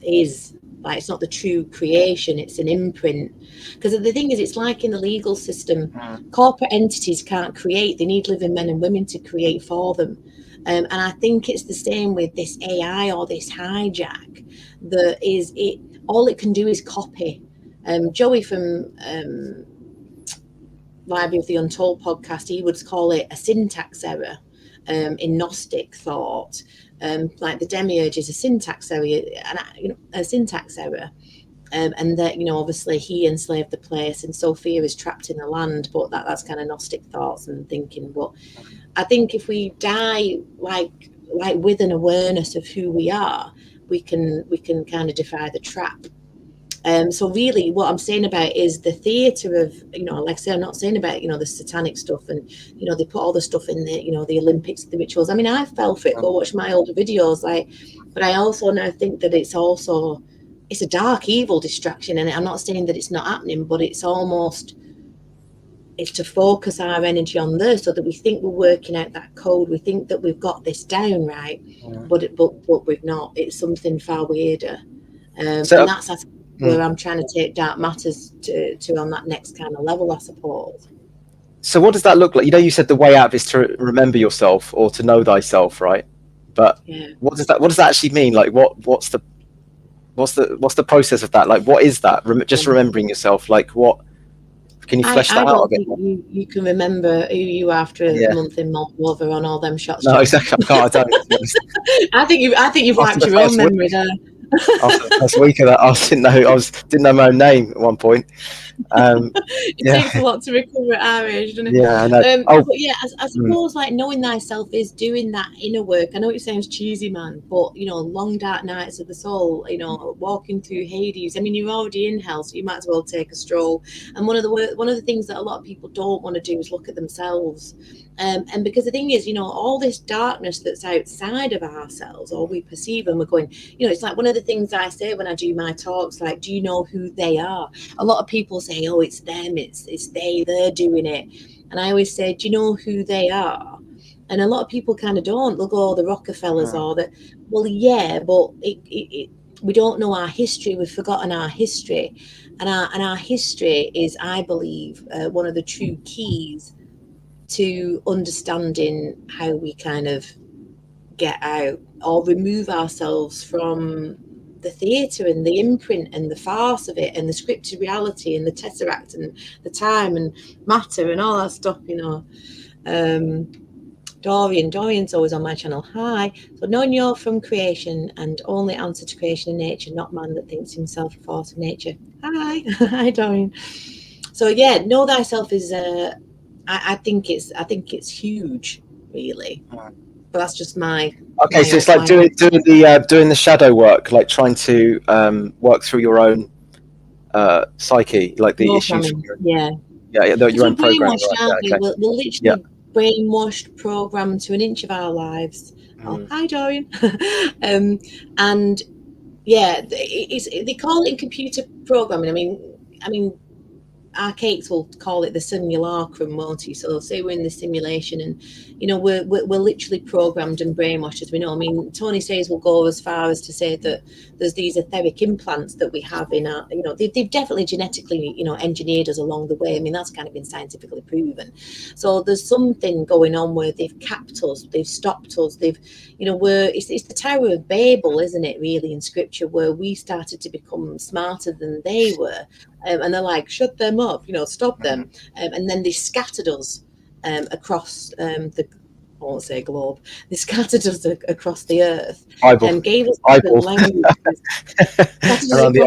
is. Like, it's not the true creation, it's an imprint. Because the thing is, it's like in the legal system, corporate entities can't create. They need living men and women to create for them. And I think it's the same with this AI or this hijack. All it can do is copy. Joey from Library of the Untold podcast, he would call it a syntax error in Gnostic thought. Like the demiurge is a syntax error, and that obviously he enslaved the place, and Sophia is trapped in the land. But that's kind of Gnostic thoughts and thinking. But I think if we die like with an awareness of who we are, we can kind of defy the trap. So really what I'm saying about is the theatre of, like I say, I'm not saying about, the satanic stuff and, they put all the stuff in the, the Olympics, the rituals. I mean, I fell for it, go watch my older videos, but I also now think that it's a dark, evil distraction. And I'm not saying that it's not happening, but it's almost is to focus our energy on there, so that we think we're working out that code, we think that we've got this down right, but we've not. It's something far weirder, and that's where I'm trying to take dark matters to on that next kind of level, I suppose. So what does that look like? You know, you said the way out is to remember yourself or to know thyself, right? But what does that actually mean? Like, what's the process of that? Like, what is that? Just remembering yourself. Like, what? Can you flesh that out a bit? You can remember who you are after a month in Moldova on all them shots. No, exactly. I don't. I think you've wiped your own memory there. After the first week of that, I didn't know my own name at one point. It takes a lot to recover at our age, doesn't it? Yeah, I know. But yeah, I suppose like knowing thyself is doing that inner work. I know it sounds cheesy, man, but you know, long dark nights of the soul, you know, walking through Hades. I mean, you're already in hell, so you might as well take a stroll. And one of the things that a lot of people don't want to do is look at themselves. And because the thing is, you know, all this darkness that's outside of ourselves, or we perceive, and we're going, you know, it's like one of the things I say when I do my talks, like, do you know who they are? A lot of people say, oh, it's them, it's they're doing it. And I always say, do you know who they are? And a lot of people kind of don't. They'll go, the Rockefellers, or that. Well, yeah, but we don't know our history. We've forgotten our history. And our history is, I believe, one of the true keys to understanding how we kind of get out or remove ourselves from the theatre and the imprint and the farce of it and the scripted reality and the tesseract and the time and matter and all that stuff, you know. Dorian's always on my channel. Hi. So knowing you're from creation and only answer to creation and nature, not man that thinks himself a force of nature. Hi. Hi, Dorian. So yeah, know thyself is I think it's huge, really. But that's just my. Okay, so it's like doing the shadow work, like trying to work through your own psyche, like the issues. Yeah, your own programming. Right? We're literally brainwashed, programmed to an inch of our lives. Oh, hi, Dorian. And yeah, they call it in computer programming. I mean. Archaics will call it the simulacrum, won't he? So say we're in the simulation, and you know we're literally programmed and brainwashed, as we know. I mean, Tony Sayers will go as far as to say that there's these etheric implants that we have in our, you know, they've definitely genetically, you know, engineered us along the way. I mean, that's kind of been scientifically proven. So there's something going on where they've capped us, they've stopped us, they've, you know, it's the Tower of Babel, isn't it, really, in scripture, where we started to become smarter than they were. And they're like, shut them up, you know, stop them. And then they scattered us across the, I won't say globe, they scattered us across the earth and gave us different languages. Around the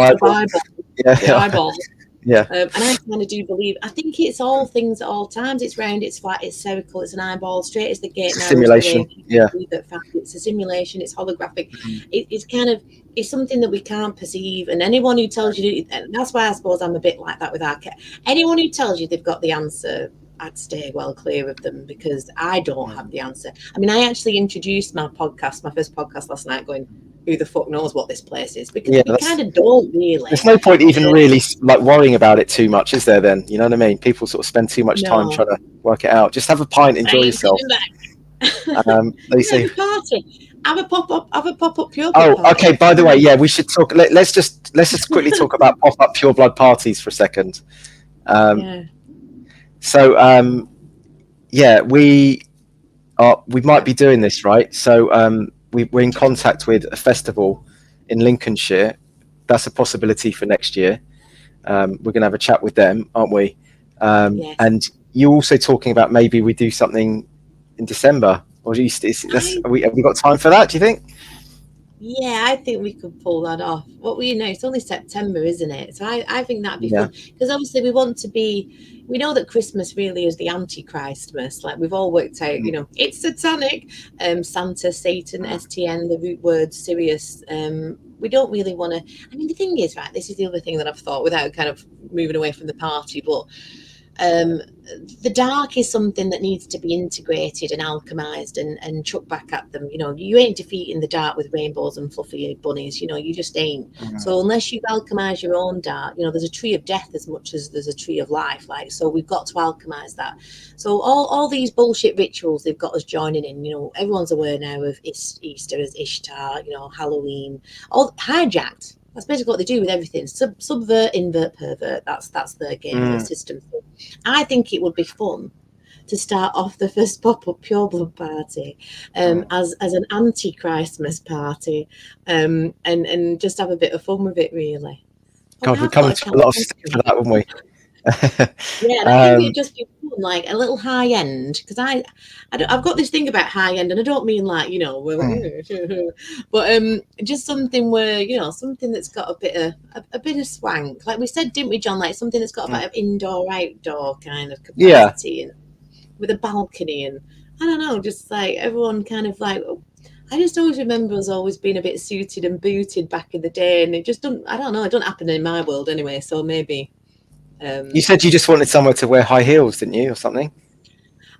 eyeballs. Yeah. And I kind of do believe, I think it's all things at all times. It's round, it's flat, it's spherical, it's an eyeball, straight as the gate. Simulation. It's a simulation, it's holographic. It's kind of, it's something that we can't perceive. And anyone who tells you, and that's why I suppose I'm a bit like that with anyone who tells you they've got the answer, I'd stay well clear of them, because I don't have the answer. I mean, I actually introduced my first podcast last night, going, who the fuck knows what this place is? Because we kind of don't really. There's no point even really like worrying about it too much, is there? Then, you know what I mean? People sort of spend too much time trying to work it out. Just have a pint, enjoy yourself. They say have a pop up pure blood party. Okay, by the way, yeah, we should talk. Let's just quickly talk about pop up pure blood parties for a second. So we might be doing this, right? So we're in contact with a festival in Lincolnshire. That's a possibility for next year. We're going to have a chat with them, aren't we? Yes. And you're also talking about maybe we do something in December. Or have we got time for that, do you think? Yeah, I think we could pull that off. It's only September, isn't it? So I think that'd be fun, because obviously we know that Christmas really is the Antichristmas. Like we've all worked out, you know, it's satanic. Santa, Satan, STN, the root word Sirius. We don't really want to. I mean, the thing is, right, this is the other thing that I've thought, without kind of moving away from the party, but The dark is something that needs to be integrated and alchemized and chucked back at them. You know, you ain't defeating the dark with rainbows and fluffy bunnies. You know, you just ain't. So unless you alchemize your own dark, you know, there's a tree of death as much as there's a tree of life. Like, so we've got to alchemize that. So all these bullshit rituals, they've got us joining in. You know, everyone's aware now of Easter as Ishtar. You know, Halloween, all hijacked. That's basically what they do with everything. Subvert, invert, pervert. That's their game, their system. So I think it would be fun to start off the first pop-up Pure Blood party as an anti-Christmas party, and just have a bit of fun with it, really. God, we'd come into a lot of stick for that, wouldn't we? Yeah, and I think it'd just be fun, like a little high end, because I've got this thing about high end, and I don't mean like, you know, but just something where, you know, something that's got a bit of swank, like we said, didn't we, John? Like something that's got a bit of indoor outdoor kind of capacity, and with a balcony, and I don't know, just like everyone kind of like. I just always remember us always being a bit suited and booted back in the day, and it just don't. I don't know. It don't happen in my world anyway. So maybe. You said you just wanted somewhere to wear high heels, didn't you, or something?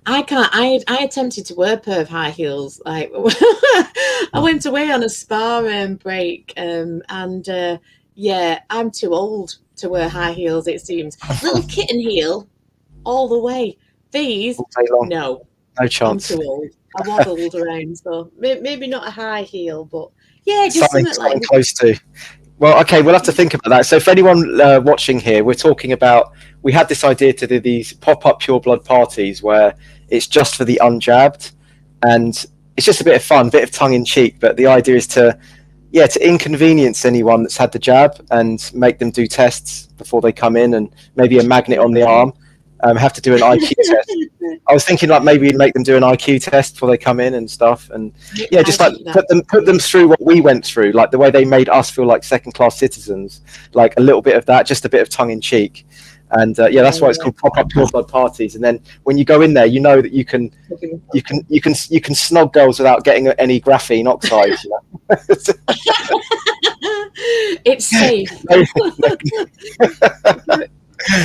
I can't. I attempted to wear a pair of high heels. Like I went away on a spa break, and yeah, I'm too old to wear high heels. It seems little kitten heel, all the way. These, no chance. I'm too old. I waddled around, so maybe not a high heel, but yeah, just something like close to. Well, okay, we'll have to think about that. So for anyone watching here, we're talking about, we had this idea to do these pop-up Pure Blood parties where it's just for the unjabbed, and it's just a bit of fun, a bit of tongue-in-cheek, but the idea is to inconvenience anyone that's had the jab and make them do tests before they come in, and maybe a magnet on the arm. Have to do an IQ test. I was thinking like maybe make them do an IQ test before they come in and stuff, and just like put them through what we went through, like the way they made us feel like second-class citizens, like a little bit of that, just a bit of tongue in cheek, and that's why it's called pop-up Pure Blood parties. And then when you go in there, you know that you can snog girls without getting any graphene oxide. You know? It's safe.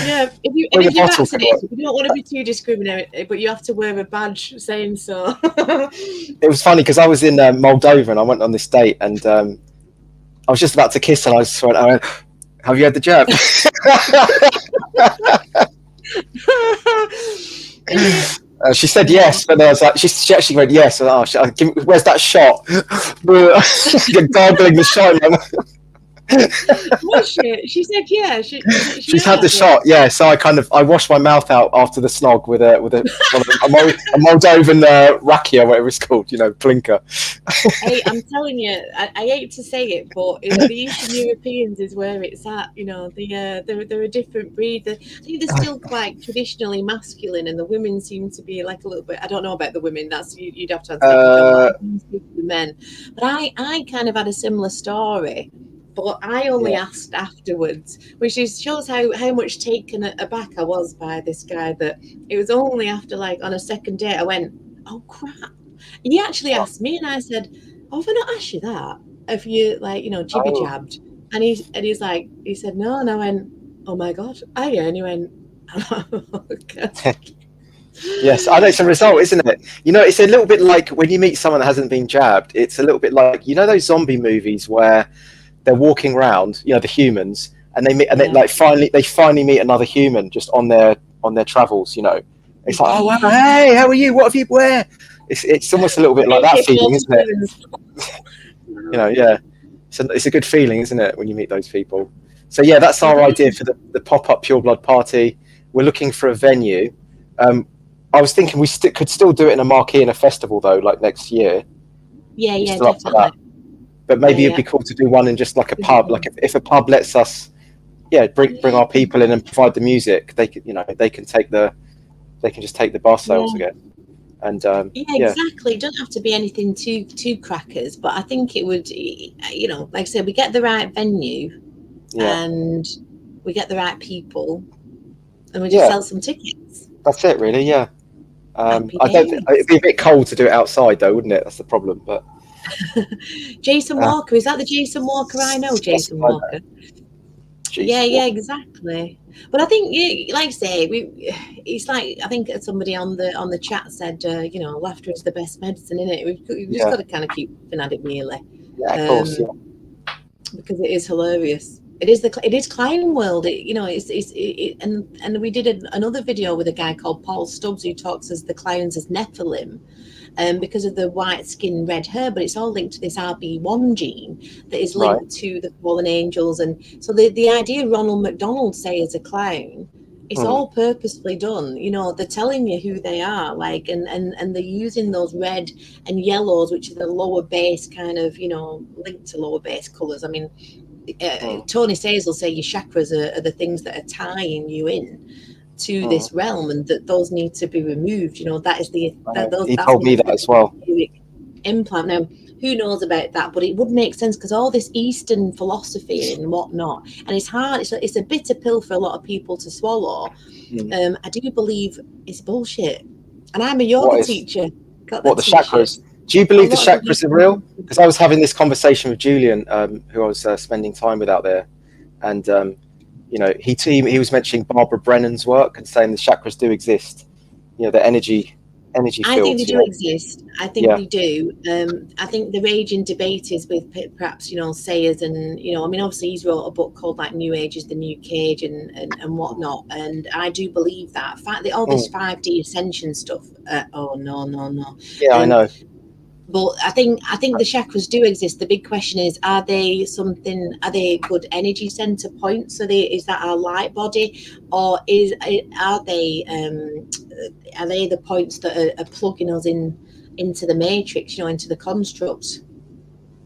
Yeah, if you're vaccinated, you don't want to be too discriminating, but you have to wear a badge saying so. It was funny because I was in Moldova and I went on this date, and I was just about to kiss her, and I went, "Have you had the jab?" She said yes, but I was like, she actually went yes. And, where's that shot? Gargling the shot. She said yeah. She's had the shot, yeah. So I washed my mouth out after the snog with a Moldovan rakia, whatever it's called, you know, plinker. Hey, I'm telling you, I hate to say it, but the Eastern Europeans is where it's at. You know, they're a different breed. I think they're still quite traditionally masculine, and the women seem to be like a little bit. I don't know about the women. That's you'd have to answer the men. But I kind of had a similar story. But I only asked afterwards, which shows how much taken aback I was by this guy, that it was only after, like, on a second date I went, oh crap. And he actually asked me, and I said, oh, have I not asked you that? If you, like, you know, jibby jabbed. And he's like, he said no, and I went, oh my god, are you? And he went, oh god. Yes, I know it's a result, isn't it? You know, it's a little bit like when you meet someone that hasn't been jabbed, it's a little bit like, you know, those zombie movies where they're walking around, you know, the humans, and they meet, and they finally meet another human just on their travels. You know, it's like, oh wow, hey, how are you? What have you wear? It's almost a little bit like that feeling, isn't it? You know, yeah. So it's a good feeling, isn't it, when you meet those people? So yeah, that's our idea for the pop-up Pure Blood party. We're looking for a venue. I was thinking we could still do it in a marquee in a festival though, like next year. Yeah, definitely. But maybe it'd be cool to do one in just like a pub. Like if a pub lets us, bring our people in and provide the music, they can just take the bar sales again. And exactly. It doesn't have to be anything too crackers, but I think it would, you know, like I said, we get the right venue, and we get the right people, and we just sell some tickets. That's it, really. Yeah. I don't think it'd be a bit cold to do it outside, though, wouldn't it? That's the problem. But Jason Walker, is that the Jason Walker I know? Jason Walker. Yeah, exactly. But I think, like I say, it's like, I think somebody on the chat said, laughter is the best medicine, isn't it? We've just got to kind of keep looking at it, really. Yeah, of course. Because it is hilarious. It is clown world. And we did another video with a guy called Paul Stubbs who talks as the clowns as Nephilim. Because of the white skin, red hair, but it's all linked to this RB1 gene that is linked to the fallen angels. And so the idea Ronald McDonald say as a clown, it's all purposefully done. They're telling you who they are, like, and they're using those red and yellows, which are the lower base kind of, linked to lower base colors. I mean, Tony Sayers will say your chakras are the things that are tying you in to this realm, and that those need to be removed. That is he told me that as well. Implant. Now, who knows about that? But it would make sense because all this Eastern philosophy and whatnot, and it's hard. It's a bitter pill for a lot of people to swallow. I do believe it's bullshit, and I'm a yoga teacher. What the chakras? Do you believe the chakras are real? Because I was having this conversation with Julian, who I was spending time with out there, and he was mentioning Barbara Brennan's work and saying the chakras do exist. The energy fields. I think they do exist. I think they do. I think the raging debate is with perhaps Sayers and obviously he's wrote a book called like New Age is the New Cage and whatnot, and I do believe that fact that all this 5D ascension stuff. No. Yeah, I know. But I think the chakras do exist. The big question is, are they good energy center points? Is that our light body, or are they the points that are plugging us into the matrix, into the construct?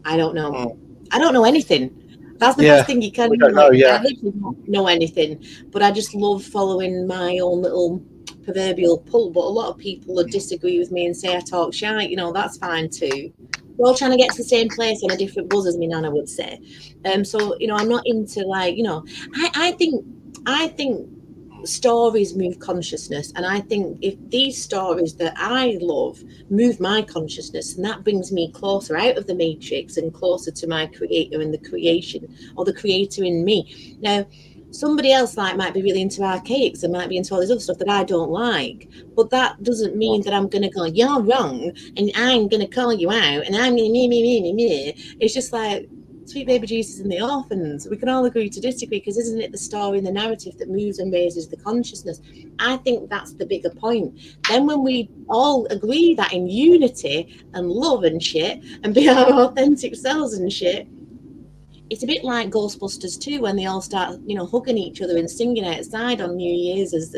I don't know. I don't know anything. That's the best thing you can do. I literally don't know anything, but I just love following my own little proverbial pull. But a lot of people would disagree with me and say I talk shite. That's fine too. We're all trying to get to the same place on a different buzz, as my nana would say. So I'm not into I think stories move consciousness, and I think if these stories that I love move my consciousness, and that brings me closer out of the matrix and closer to my creator and the creation, or the creator in me. Now, somebody else might be really into archaics and might be into all this other stuff that I don't like, but that doesn't mean that I'm going to go, you're wrong, and I'm going to call you out, and I'm going to me. It's just like sweet baby Jesus and the orphans. We can all agree to disagree, because isn't it the story and the narrative that moves and raises the consciousness? I think that's the bigger point. Then when we all agree that in unity and love and shit, and be our authentic selves and shit, it's a bit like Ghostbusters 2 when they all start, hugging each other and singing outside on New Year's as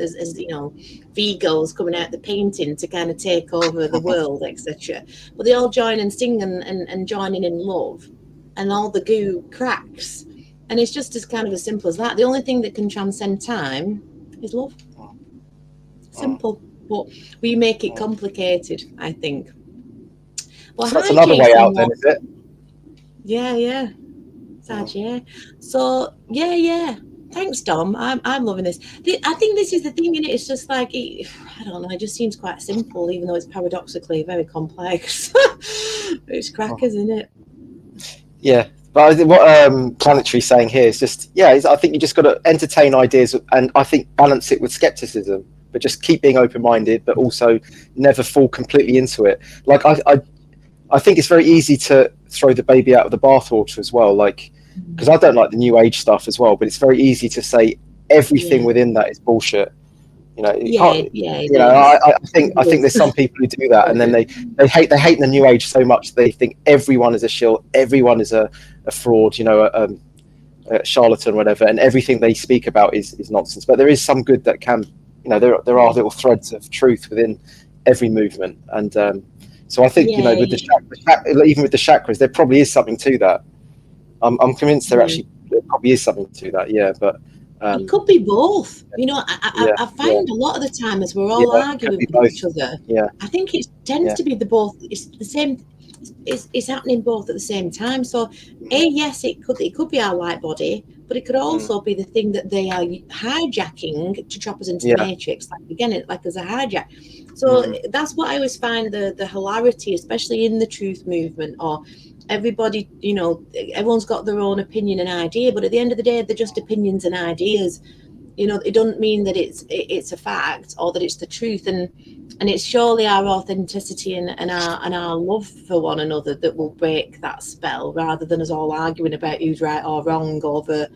Vigo's coming out the painting to kind of take over the world, etc. But they all join and sing and joining in love, and all the goo cracks. And it's just as kind of as simple as that. The only thing that can transcend time is love. Simple. But we make it complicated, I think. Well, so that's another way out then, is it? Yeah. Sad, yeah. So yeah. Thanks, Dom. I'm loving this. I think this is the thing, innit? It's just like I don't know. It just seems quite simple, even though it's paradoxically very complex. It's crackers, isn't it? Yeah, but what Planetary's saying here is just I think you just got to entertain ideas, and I think balance it with skepticism, but just keep being open-minded, but also never fall completely into it. Like I think it's very easy to throw the baby out of the bathwater as well, like, because I don't like the New Age stuff as well, but it's very easy to say everything within that is bullshit. I think there's some people who do that, and then they hate the New Age so much they think everyone is a shill, everyone is a fraud, a charlatan, whatever, and everything they speak about is nonsense. But there is some good that can, there are little threads of truth within every movement, and so I think with even with the chakras, there probably is something to that. I'm convinced there probably is something to that. Yeah, but it could be both. I find a lot of the time as we're all arguing with each other. Yeah, I think it tends to be the both. It's the same. It's happening both at the same time. So, yes, it could be our light body, but it could also be the thing that they are hijacking to trap us into the matrix. Like as a hijack. So that's what I always find the hilarity, especially in the truth movement, or everybody, everyone's got their own opinion and idea, but at the end of the day, they're just opinions and ideas. It doesn't mean that it's a fact or that it's the truth, and it's surely our authenticity and our love for one another that will break that spell, rather than us all arguing about who's right or wrong over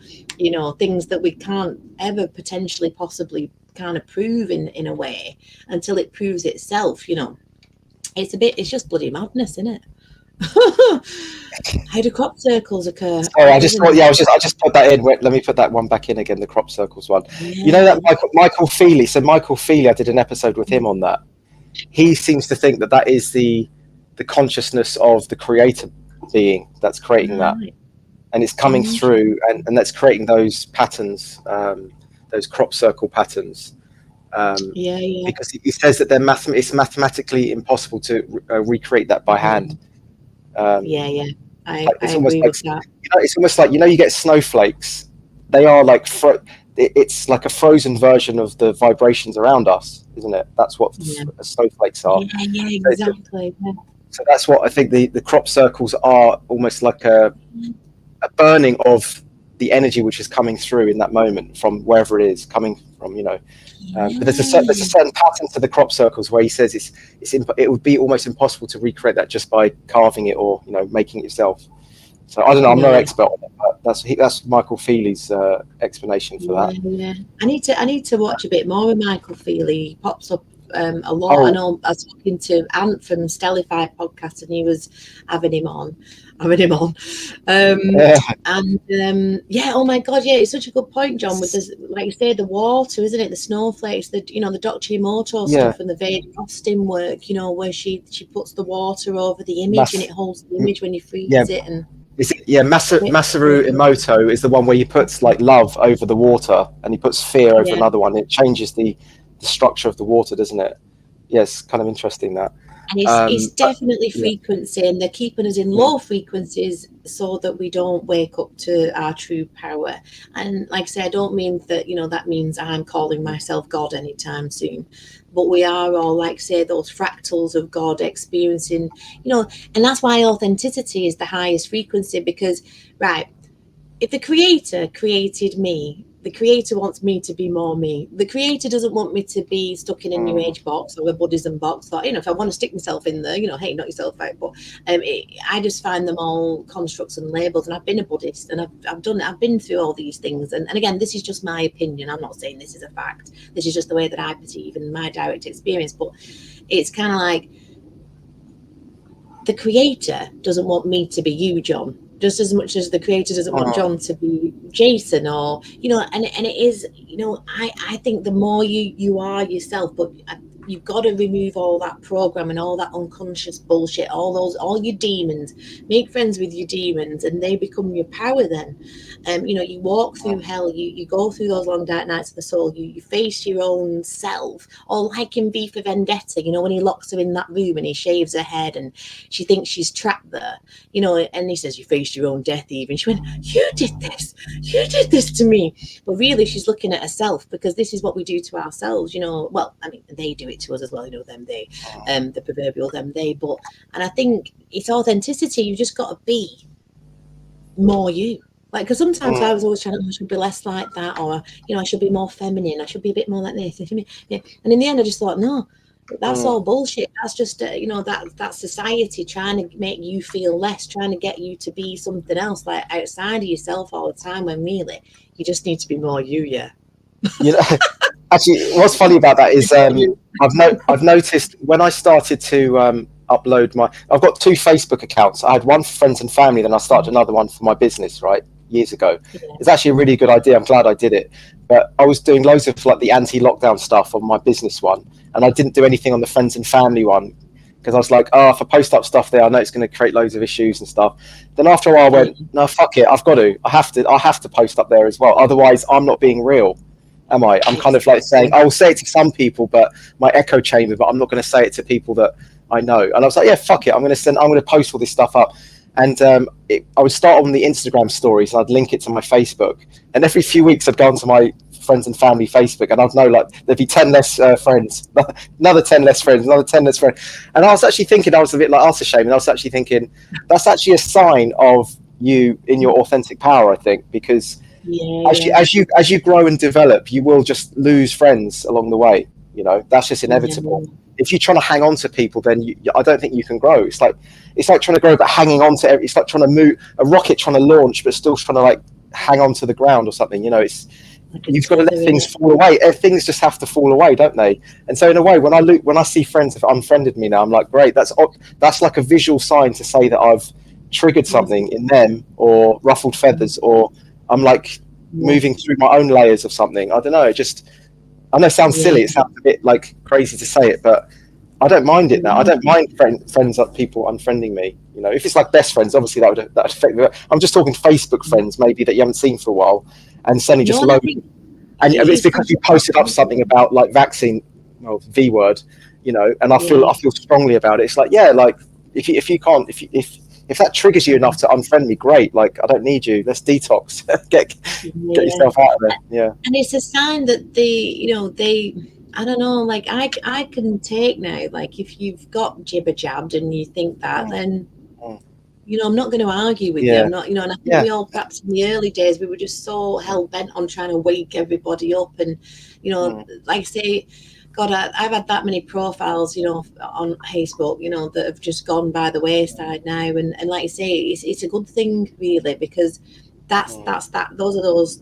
things that we can't ever potentially possibly kind of prove in a way until it proves itself. It's just bloody madness, isn't it? How do crop circles occur? Sorry, I just put that in. Let me put that one back in again. The crop circles one. Yeah. That Michael Feely. So Michael Feely, I did an episode with him on that. He seems to think that is the consciousness of the creator being that's creating that, and it's coming through, and that's creating those patterns, those crop circle patterns. Because he says that it's mathematically impossible to recreate that by hand. I agree with that. It's almost like you get snowflakes. They are like it's like a frozen version of the vibrations around us, isn't it? That's what snowflakes are. Yeah, exactly. So that's what I think the crop circles are, almost like a burning of the energy which is coming through in that moment from wherever it is coming from. But there's a certain pattern to the crop circles where he says it would be almost impossible to recreate that just by carving it or making it yourself. So I don't know. I'm no expert on it, but that's Michael Feely's explanation for that. Yeah. I need to watch a bit more of Michael Feely. He pops up a lot. I know I was talking to Ant from Stellify podcast, and he was having him on. And oh my god, it's such a good point, John, with this, like you say, the water, isn't it, the snowflakes, the Dr. Emoto stuff and the Vedic Austin work, where she puts the water over the image and it holds the image when you freeze it. And Masaru Emoto is the one where he puts like love over the water and he puts fear over another one. It changes the structure of the water, doesn't it? Yes, kind of interesting that. And it's definitely frequency, and they're keeping us in low frequencies so that we don't wake up to our true power. And like I say, I don't mean that, that means I'm calling myself God anytime soon. But we are all, like say, those fractals of God experiencing, and that's why authenticity is the highest frequency, because, if the creator created me, the creator wants me to be more me. The creator doesn't want me to be stuck in a New Age box or a Buddhism box. Or, if I want to stick myself in there, hey, not yourself out. But I just find them all constructs and labels. And I've been a Buddhist, and I've been through all these things. And again, this is just my opinion. I'm not saying this is a fact. This is just the way that I perceive and my direct experience. But it's kind of like the creator doesn't want me to be you, John, just as much as the creator doesn't want John to be Jason, or and it is, I think the more you are yourself, but you've got to remove all that program and all that unconscious bullshit, all your demons. Make friends with your demons, and they become your power then. You walk through hell, you go through those long dark nights of the soul, you face your own self, or like in V for Vendetta, when he locks her in that room and he shaves her head and she thinks she's trapped there, and he says, you faced your own death, Eve, and she went, you did this to me. But really she's looking at herself, because this is what we do to ourselves, well, I mean, they do it to us as well, them, they, the proverbial them, they, and I think it's authenticity. You just got to be more you. Like, because sometimes I was always trying to, I should be less like that, or I should be more feminine, I should be a bit more like this. And in the end I just thought, no, that's all bullshit. That's just that's society trying to make you feel less, trying to get you to be something else, like outside of yourself all the time, when really you just need to be more you. Actually, what's funny about that is I've noticed when I started to upload I've got 2 Facebook accounts. I had one for friends and family, then I started another one for my business, years ago. It's actually a really good idea. I'm glad I did it. But I was doing loads of like the anti-lockdown stuff on my business one, and I didn't do anything on the friends and family one, because I was like, if I post up stuff there, I know it's going to create loads of issues and stuff. Then after a while I went, no, fuck it, I have to post up there as well, otherwise I'm not being real, am I? I'm kind of like saying, I will say it to some people, but my echo chamber, but I'm not going to say it to people that I know. And I was like, yeah, fuck it, I'm going to post all this stuff up. And I would start on the Instagram stories, and I'd link it to my Facebook, and every few weeks I'd go onto my friends and family Facebook, and I'd know like there'd be 10 less friends, another 10 less friends, another 10 less friends. And I was actually thinking, I was a bit like Arthur Shame, and I was actually thinking that's actually a sign of you in your authentic power, I think, because as you grow and develop, you will just lose friends along the way. You know, that's just inevitable. If you're trying to hang on to people, then I don't think you can grow. It's like trying to grow, but hanging on to it's like trying to move a rocket, trying to launch, but still trying to like hang on to the ground or something. You know, you've got to let things fall away. Things just have to fall away, don't they? And so in a way, when I see friends have unfriended me now, I'm like, great. That's like a visual sign to say that I've triggered something in them or ruffled feathers, or I'm like moving through my own layers of something. I don't know. I know it sounds silly. It sounds a bit like crazy to say it, but I don't mind it now. I don't mind friends like people unfriending me. You know, if it's like best friends, obviously that would affect me. I'm just talking Facebook friends, maybe that you haven't seen for a while, and suddenly just load. And it's because you posted up something about like vaccine, well, V word, you know, and I feel strongly about it. It's like, yeah, like if that triggers you enough to unfriend me, great. Like, I don't need you. Let's detox. get yourself out of it. Yeah. And it's a sign that I don't know, like I can take now, like if you've got jibber jabbed and you think that, then, you know, I'm not going to argue with you. I'm not, you know, and I think we all, perhaps in the early days, we were just so hell bent on trying to wake everybody up. And, you know, like I say, God, I've had that many profiles, you know, on Facebook, you know, that have just gone by the wayside now. And like I say, it's a good thing, really, because those are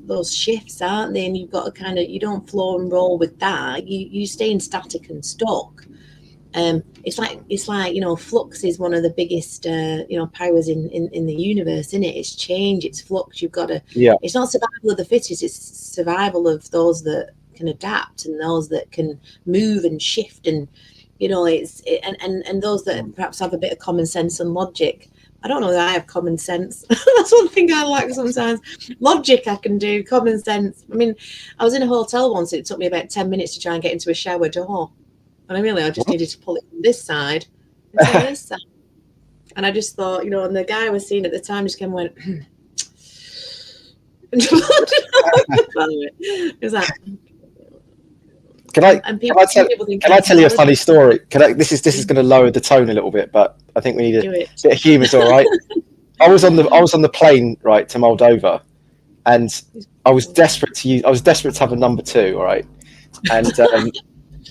those shifts, aren't they? And you've got to kind of, you don't flow and roll with that. You staying static and stuck. It's like, you know, flux is one of the biggest, you know, powers in the universe, isn't it? It's change, it's flux. You've got to, it's not survival of the fittest, it's survival of those that can adapt and those that can move and shift, and you know, and those that perhaps have a bit of common sense and logic. I don't know that I have common sense. That's one thing I lack sometimes. Logic I can do, common sense. I mean, I was in a hotel once. It took me about 10 minutes to try and get into a shower door, and I just needed to pull it from this side into this side. And I just thought, you know, and the guy I was seeing at the time just came and went. It was like. Can I tell you a funny story? This is going to lower the tone a little bit, but I think we need a bit of humour. It's all right. I was on the plane right to Moldova, and I was desperate to have a number 2. All right, and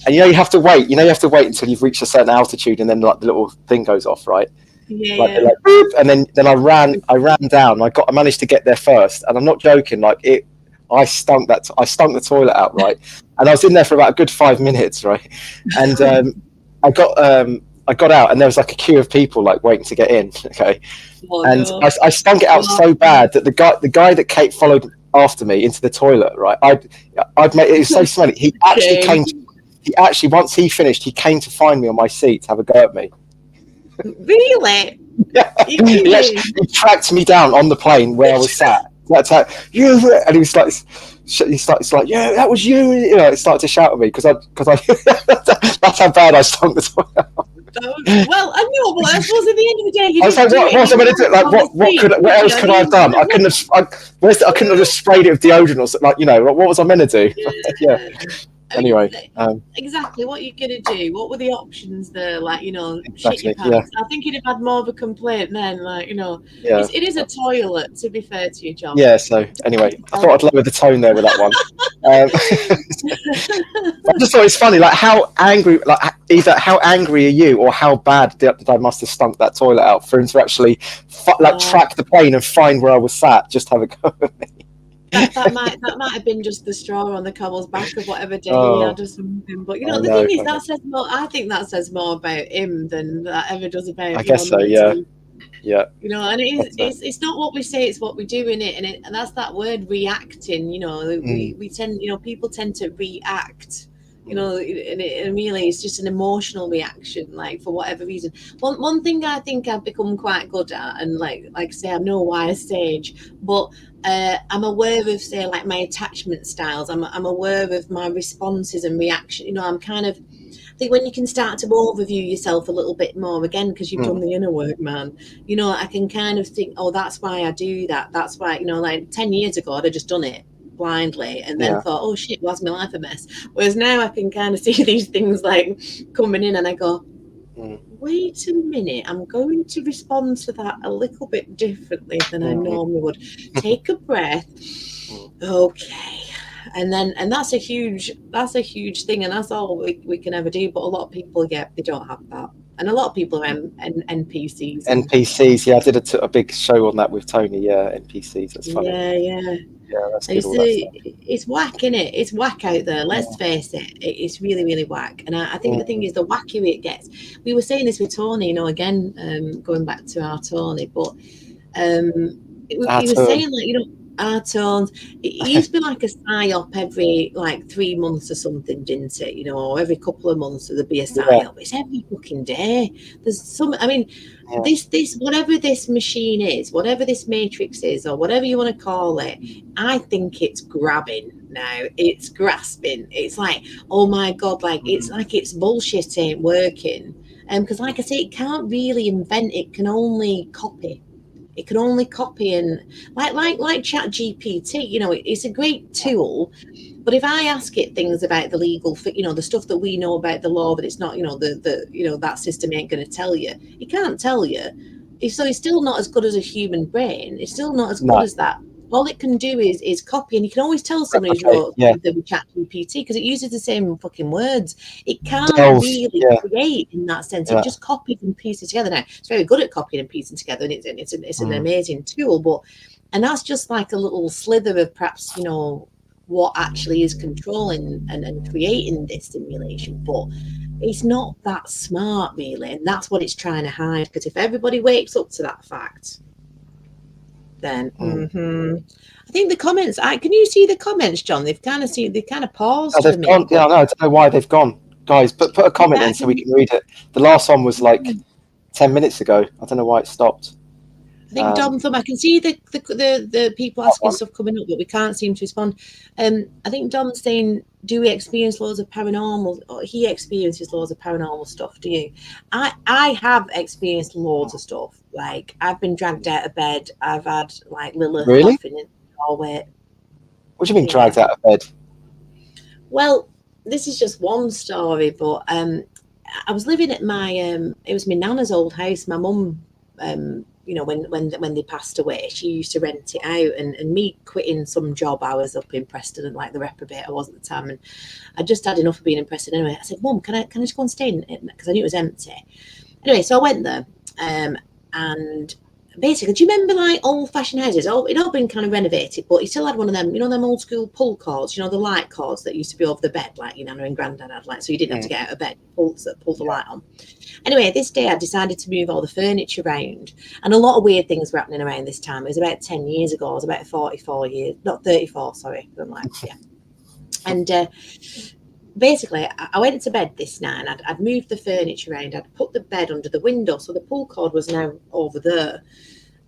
you know you have to wait. You have to wait until you've reached a certain altitude, and then like the little thing goes off, right? Yeah. Like boop, and then I ran down. I managed to get there first, and I'm not joking. Like I stunk the toilet out, right? And I was in there for about a good 5 minutes, right? And I got out, and there was like a queue of people like waiting to get in. Okay, I stunk it out so bad that the guy that followed after me into the toilet, right? I'd made it was so smelly. He actually once he finished, he came to find me on my seat to have a go at me. Really? Yeah. He tracked me down on the plane where I was sat. That's how you, and he started like, yeah, that was you. You know, he started to shout at me because I that's how bad I stunk the toilet. Well, I know, but I suppose at the end of the day, I was like, what was I going to do? Like, what else could I have done? I couldn't have just sprayed it with deodorant or something. Like, you know, what was I meant to do? Yeah. Anyway, exactly what you're gonna do. What were the options there? Like, you know, exactly, shit your pants. I think you'd have had more of a complaint then. Like, you know, it is a toilet. To be fair to you, John. Yeah. So anyway, I thought I'd lower the tone there with that one. I just thought it's funny, like how angry, like either how angry are you, or how bad did I must have stunk that toilet out for him to actually track the plane and find where I was sat, just have a go at me. That might have been just the straw on the camel's back of whatever day he had or something. But you know, the thing is, that says more. I think that says more about him than that ever does about. I guess so. Yeah. Yeah. You know, and it's not what we say; it's what we do in it, and that's that word reacting. You know, we tend, you know, people tend to react. You know, and really, it's just an emotional reaction, like for whatever reason. One thing I think I've become quite good at, and like I say, I'm no wise sage, but I'm aware of, say, like my attachment styles. I'm aware of my responses and reaction. You know, I'm kind of, I think when you can start to overview yourself a little bit more, again, because you've done the inner work, man, you know, I can kind of think, oh, that's why I do that. That's why, you know, like 10 years ago, I'd have just done it. blindly and then thought, oh shit, was my life a mess? Whereas now I can kind of see these things like coming in and I go, wait a minute, I'm going to respond to that a little bit differently than I normally would. Take a breath. Okay. And that's a huge thing, and that's all we can ever do. But a lot of people, they don't have that. And a lot of people are NPCs. NPCs, yeah, I did a big show on that with Tony. Yeah, NPCs, that's funny. Yeah, that's good. It's whack, innit? It's whack out there. Let's face it. It's really, really whack. And I think the thing is, the wackier it gets. We were saying this with Tony, again, going back to our Tony, but he was saying, like, our tones. It used to be like a psyop every 3 months or something, didn't it? Or every couple of months there'd be a psyop. It's every fucking day. There's some. I mean, this whatever this machine is, whatever this matrix is, or whatever you want to call it, I think it's grabbing now. It's grasping. It's like, oh my god, it's bullshit ain't working. Because like I say, it can't really invent. It can only copy. It can only copy, and like ChatGPT, it's a great tool. But if I ask it things about the legal, the stuff that we know about the law, but it's not, that system ain't going to tell you. It can't tell you. So it's still not as good as a human brain. It's still not as good as that. All it can do is copy, and you can always tell someone who's wrote the ChatGPT because it uses the same fucking words. It can't really create in that sense. It just copies and pieces together. Now it's very good at copying and piecing together, and it's an amazing tool. And that's just like a little slither of perhaps what actually is controlling and creating this simulation, but it's not that smart really, and that's what it's trying to hide. Because if everybody wakes up to that fact, then I think the comments. Can you see the comments, John? They've kind of paused for me. Gone, I don't know why they've gone. Guys, put a comment in so we can read it. The last one was like 10 minutes ago. I don't know why it stopped. I think Dom Thumb. I can see the people asking stuff coming up, but we can't seem to respond. I think Dom's saying, do we experience loads of paranormal? Or he experiences loads of paranormal stuff. Do you? I have experienced loads of stuff. Like, I've been dragged out of bed. I've had like Lilith laughing in the doorway. What do you mean dragged out of bed? Well, this is just one story, but I was living at my it was my nana's old house. My mum, when they passed away, she used to rent it out, and me quitting some job I was up in Preston, and like the reprobate I was at the time, and I just had enough of being in Preston anyway. I said, Mum, can I just go and stay in it? Because I knew it was empty. Anyway, so I went there, and basically, do you remember like old-fashioned houses? It'd all been kind of renovated, but you still had one of them, them old school pull cords, the light cords that used to be over the bed, like your nana and granddad had, like, so you didn't have to get out of bed, pull the light on. Anyway, this day I decided to move all the furniture around, and a lot of weird things were happening around this time. It was about 10 years ago. I was about 44 years, not 34, sorry. I'm like, And basically, I went to bed this night, and I'd moved the furniture around. I'd put the bed under the window, so the pull cord was now over there.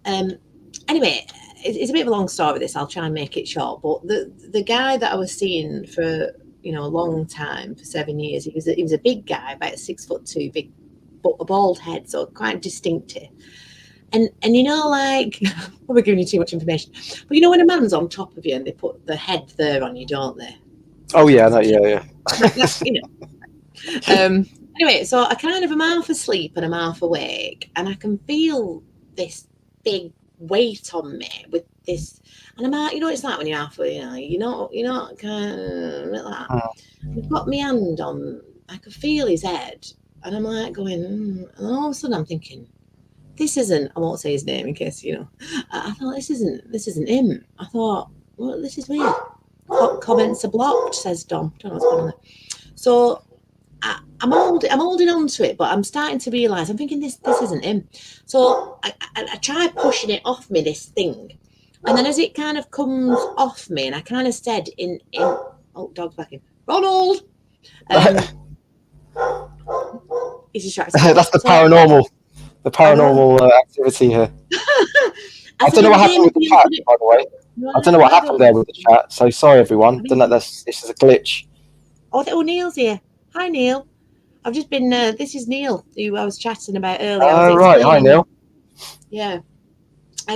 Anyway, it's a bit of a long story, this. I'll try and make it short. But the guy that I was seeing for a long time, for 7 years, he was a big guy, about 6'2", big, but a bald head, so quite distinctive. And like, we're giving you too much information, but when a man's on top of you and they put the head there on you, don't they? Oh yeah, yeah. Anyway, so I kind of am half asleep and I'm half awake, and I can feel this big weight on me with this, and I'm out. It's like when you're half, you're not kind of like that. I've got my hand on. I could feel his head, and I'm like going, and all of a sudden I'm thinking, this isn't. I won't say his name in case I thought this isn't him. I thought, well, this is weird. Comments are blocked, says Dom. Don't know what's going on there. So I'm holding on to it, but I'm starting to realise. I'm thinking this isn't him. So I try pushing it off me, this thing, and then as it kind of comes off me, and I kind of said in dog's backing, Ronald. He's distracted. That's the paranormal activity here. I don't know what happened with the chat, by the way. I don't know what happened there with the chat. So sorry, everyone. This is a glitch. Oh, Neil's here. Hi, Neil. I've just been. This is Neil, who I was chatting about earlier. Oh, right. Hi, Neil. Yeah.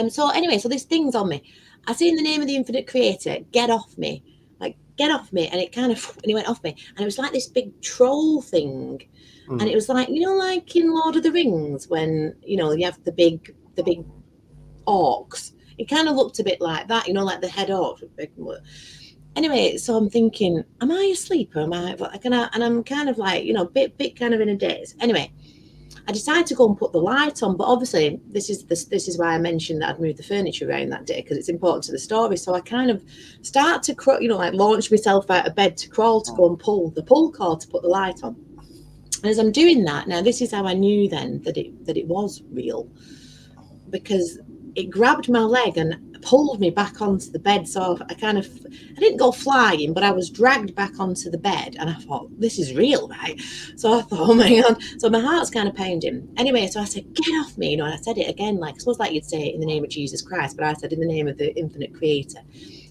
So anyway, so this thing's on me, I say, in the name of the infinite creator, get off me. Like, get off me. And it kind of, and he went off me. And it was like this big troll thing. And it was like, you know, like in Lord of the Rings, when, you know, you have the big orcs. It kind of looked a bit like that, you know, like the head orcs. Anyway, so I'm thinking, am I asleep or am I? And I'm kind of like, you know, bit kind of in a daze. Anyway, I decided to go and put the light on, but obviously this is why I mentioned that I'd moved the furniture around that day, because it's important to the story. So I kind of start to, you know, like launch myself out of bed to crawl to go and pull the pull cord to put the light on. And as I'm doing that, now this is how I knew then that it was real, because it grabbed my leg and pulled me back onto the bed. So I didn't go flying, but I was dragged back onto the bed, and I thought, this is real, right? So I thought, oh my God. So my heart's kind of pounding. Anyway, so I said, get off me, you know, and I said it again, like, I suppose like you'd say it in the name of Jesus Christ, but I said in the name of the infinite creator.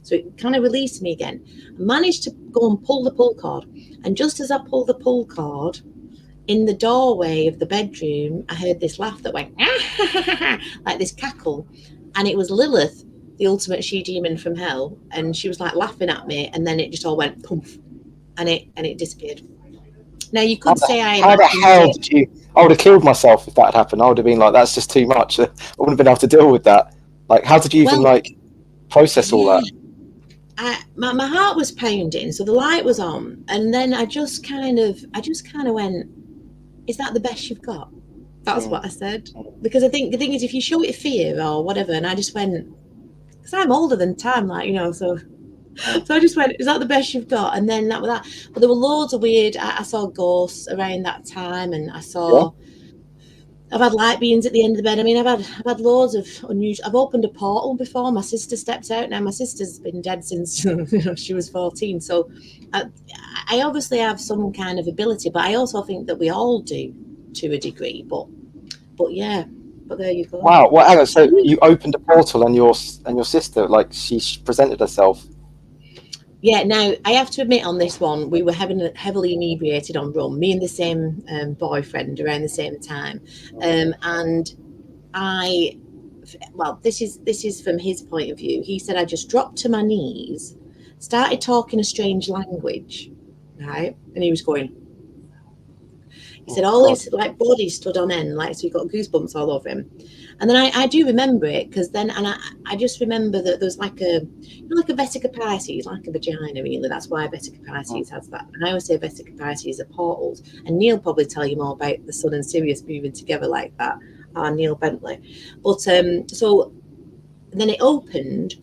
So it kind of released me again. I managed to go and pull the pull cord. And just as I pulled the pull cord, in the doorway of the bedroom, I heard this laugh that went like this cackle, and it was Lilith, the ultimate she-demon from hell, and she was like laughing at me, and then it just all went poof, and it disappeared. Now you could say how the hell did you? I would have killed myself if that had happened. I would have been like, that's just too much. I wouldn't have been able to deal with that. Like, how did you even like process all that? My heart was pounding, so the light was on, and then I just kind of went, is that the best you've got? That's what I said. Because I think the thing is, if you show it fear or whatever, and I just went, because I'm older than time, like, you know, so I just went, is that the best you've got? And then that was that. But there were loads of weird, I saw ghosts around that time, and I saw, I've had light beings at the end of the bed. I mean, I've had loads of unusual. I've opened a portal before. My sister stepped out. Now my sister's been dead since she was 14. So I obviously have some kind of ability, but I also think that we all do to a degree. But yeah. But there you go. Wow. Well, hang on. So you opened a portal, and your sister, like, she presented herself. Yeah, now I have to admit on this one, we were heavily inebriated on rum, me and the same boyfriend around the same time. And this is from his point of view. He said, I just dropped to my knees, started talking a strange language, right? And he was going, he said all his like body stood on end, like, so he got goosebumps all over him. And then I do remember it, because then, and I just remember that there's like a, you know, like a Vesica Pisces, like a vagina, really. That's why Vesica Pisces has that. And I always say Vesica Pisces are portals. And Neil probably tell you more about the Sun and Sirius moving together like that. Neil Bentley. But so then it opened,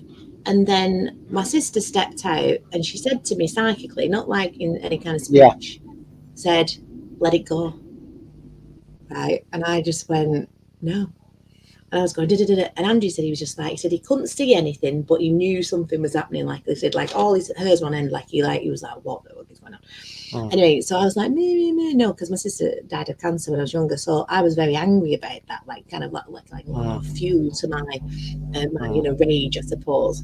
and then my sister stepped out, and she said to me psychically, not like in any kind of speech, said, let it go. Right? And I just went, no. And I was going, and Andrew said he was just like, he said he couldn't see anything, but he knew something was happening. Like they said, like all his hers one end, like he was like, what the fuck is going on? Anyway, so I was like, no, because my sister died of cancer when I was younger, so I was very angry about that, like kind of like fuel to my you know, rage, I suppose,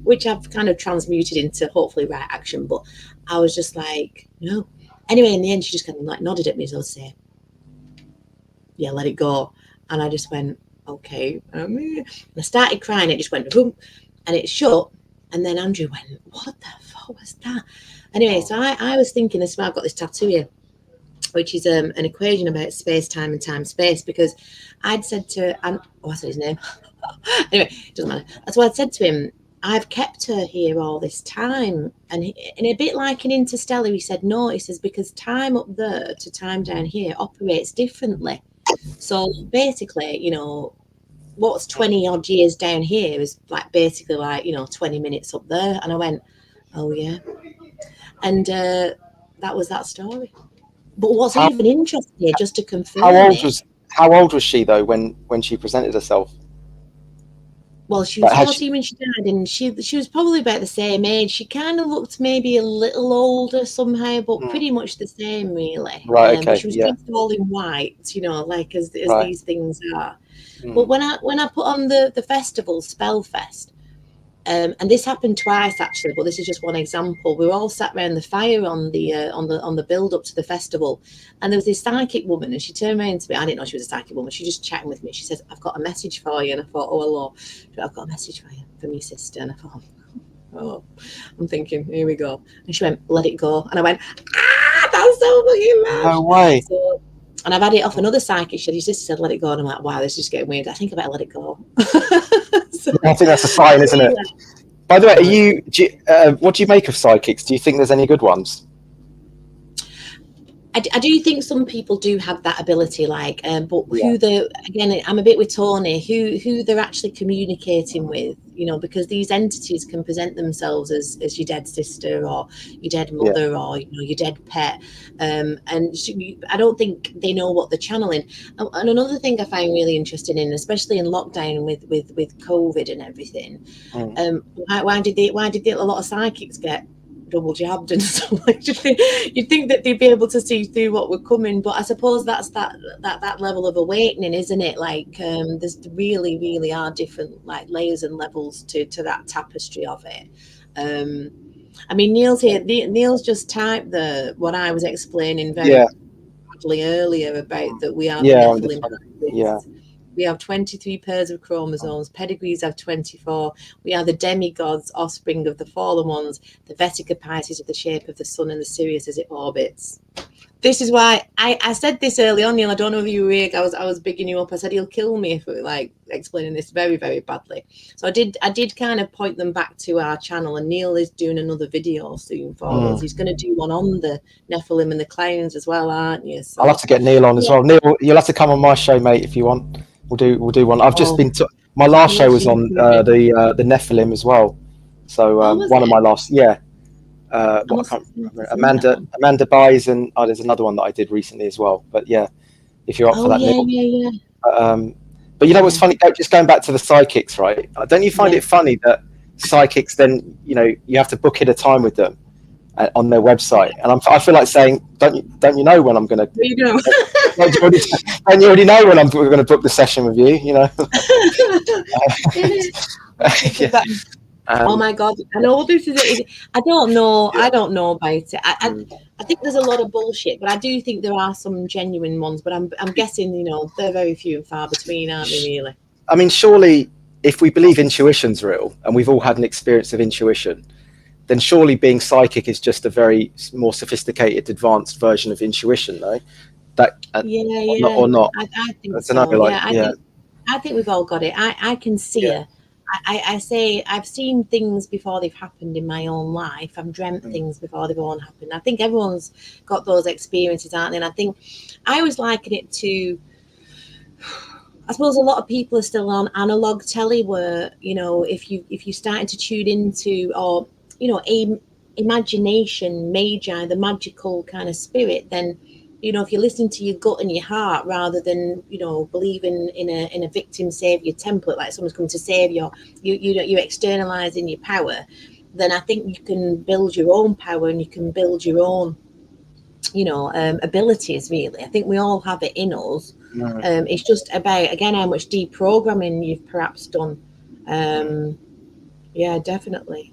which I've kind of transmuted into hopefully right action. But I was just like, no. Anyway, in the end, she just kind of like nodded at me, so to say, yeah, let it go. And I just went, okay. And I started crying. It just went boom, and it shut. And then Andrew went, what the fuck was that? Anyway, so I was thinking, this is why I've got this tattoo here, which is an equation about space, time, and time, space. Because I'd said to, I said his name. Anyway, it doesn't matter. That's what I'd said to him. I've kept her here all this time. And a bit like in Interstellar, he said, no, he says, because time up there to time down here operates differently. So basically, you know, what's 20 odd years down here is like basically like, you know, 20 minutes up there. And I went, oh yeah. And that was that story. But what's even interesting, just to confirm, how old was she though when she presented herself? Well, she was 14 when she died, and she was probably about the same age. She kind of looked maybe a little older somehow, but pretty much the same, really. Right. Okay. She was dressed all in white, you know, like as these things are. But when I put on the festival, Spellfest, and this happened twice actually, but this is just one example. We were all sat around the fire on the build up to the festival, and there was this psychic woman, and she turned around to me. I didn't know she was a psychic woman. She just chatting with me. She says, "I've got a message for you," and I thought, "Oh hello, I've got a message for you from your sister." And I thought, "Oh," I'm thinking, "Here we go." And she went, "Let it go," and I went, "Ah, that's so fucking mad." No way. So, and I've had it off another psychic. Your sister said, "Let it go," and I'm like, "Wow, this is getting weird. I think I better let it go." So, I think that's a sign, isn't it? By the way, what do you make of psychics? Do you think there's any good ones? I do think some people do have that ability, but who again, I'm a bit with Tony, who they're actually communicating with, because these entities can present themselves as your dead sister or your dead mother or your dead pet, and I don't think they know what they're channeling. And another thing I find really interesting especially in lockdown with COVID and everything, why did a lot of psychics get double jabbed and stuff? Like, you'd think that they'd be able to see through what we're coming, but I suppose that's that level of awakening, isn't it? Like, there's really are different like layers and levels to that tapestry of it. I mean, Neil's here. Neil's just typed what I was explaining very badly earlier about that we are the Nephilim. We have 23 pairs of chromosomes. Pedigrees have 24. We are the demigods, offspring of the fallen ones. The Vesica Pisces of the shape of the sun and the Sirius as it orbits. This is why I said this early on, Neil. I don't know if you were here. I was bigging you up. I said he'll kill me if we're like explaining this very, very badly. So I did kind of point them back to our channel, and Neil is doing another video soon for us. He's going to do one on the Nephilim and the clowns as well, aren't you? So, I'll have to get Neil on as well. Neil, you'll have to come on my show, mate, if you want. We'll do one. I've just been my last show was on the Nephilim as well. So one of my last I can't remember. Amanda Buys, and there's another one that I did recently as well. But yeah, if you're up for that, Neil. But you know what's funny? Just going back to the psychics, right? Don't you find it funny that psychics then you have to book in a time with them on their website, and I feel like saying, don't you know when I'm going to? Don't you already know when we're going to book the session with you? Oh my God! I know this is. I don't know about it. I think there's a lot of bullshit, but I do think there are some genuine ones. But I'm guessing they're very few and far between, aren't they? Really. I mean, surely if we believe intuition's real, and we've all had an experience of intuition, then surely being psychic is just a very more sophisticated, advanced version of intuition, though. Or not. I think so. I think we've all got it. I can see it. I say I've seen things before they've happened in my own life. I've dreamt things before they've all happened. I think everyone's got those experiences, aren't they? And I think I always liken it to, I suppose a lot of people are still on analog telly where, if you started to tune into or imagination, magi, the magical kind of spirit, then if you're listening to your gut and your heart rather than believing in a victim savior template, like someone's coming to save you're externalizing your power, then I think you can build your own power and you can build your own abilities. Really, I think we all have it in us. It's just about, again, how much deprogramming you've perhaps done. Yeah, definitely.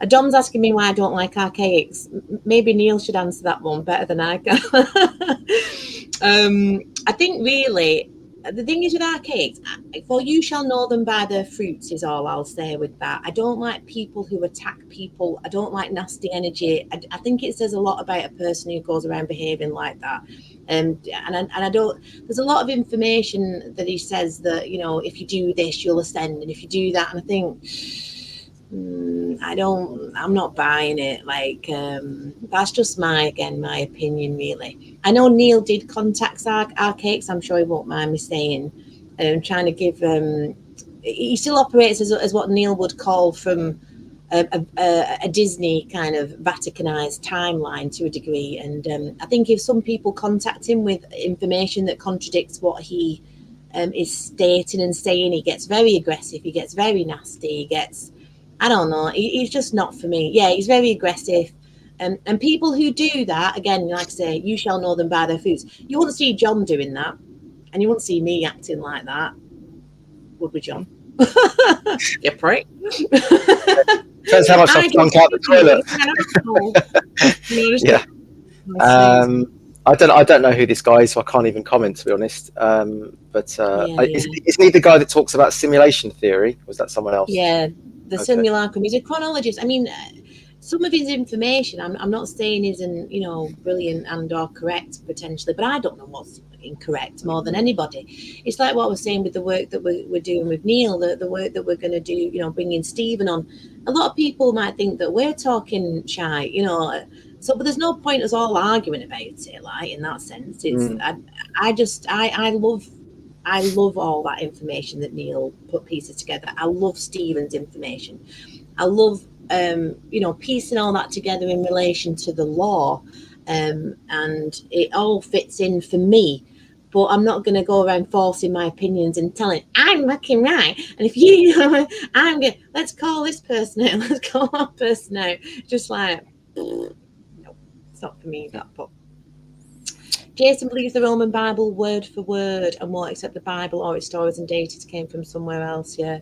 Dom's asking me why I don't like archaics. Maybe Neil should answer that one better than I can. I think really the thing is with archaics, for you shall know them by their fruits is all I'll say with that. I don't like people who attack people. I don't like nasty energy. I think it says a lot about a person who goes around behaving like that. And I don't, there's a lot of information that he says that, if you do this, you'll ascend. And if you do that, and I think, I'm not buying it. Like, that's just my opinion, really. I know Neil did contact archaics. I'm sure he won't mind me saying, trying to give, he still operates as what Neil would call from a Disney kind of Vaticanized timeline to a degree. And I think if some people contact him with information that contradicts what he is stating and saying, he gets very aggressive, he gets very nasty, he gets, I don't know, he's just not for me. Yeah, he's very aggressive. And people who do that, again, like I say, you shall know them by their fruits. You wouldn't see John doing that, and you wouldn't see me acting like that, would we, John? You prick. Depends how much I've drunk out the toilet. Yeah. I don't know who this guy is, so I can't even comment, to be honest. Isn't he the guy that talks about simulation theory? Was that someone else? Yeah, the simulacrum. He's a chronologist. I mean, some of his information, I'm not saying isn't, brilliant and or correct potentially, but I don't know what's incorrect more than anybody. It's like what I was saying with the work that we're doing with Neil, the work that we're going to do, bringing Stephen on. A lot of people might think that we're talking shy, so, but there's no point us all arguing about it, like, in that sense. It's I love all that information that Neil put pieces together. I love Stephen's information. I love piecing all that together in relation to the law, and it all fits in for me. But I'm not going to go around forcing my opinions and telling I'm fucking right. And if let's call this person out, let's call that person out. Just like, no, it's not for me, that book. Jason believes the Roman Bible word for word and won't accept the Bible or its stories and deities came from somewhere else. Yeah,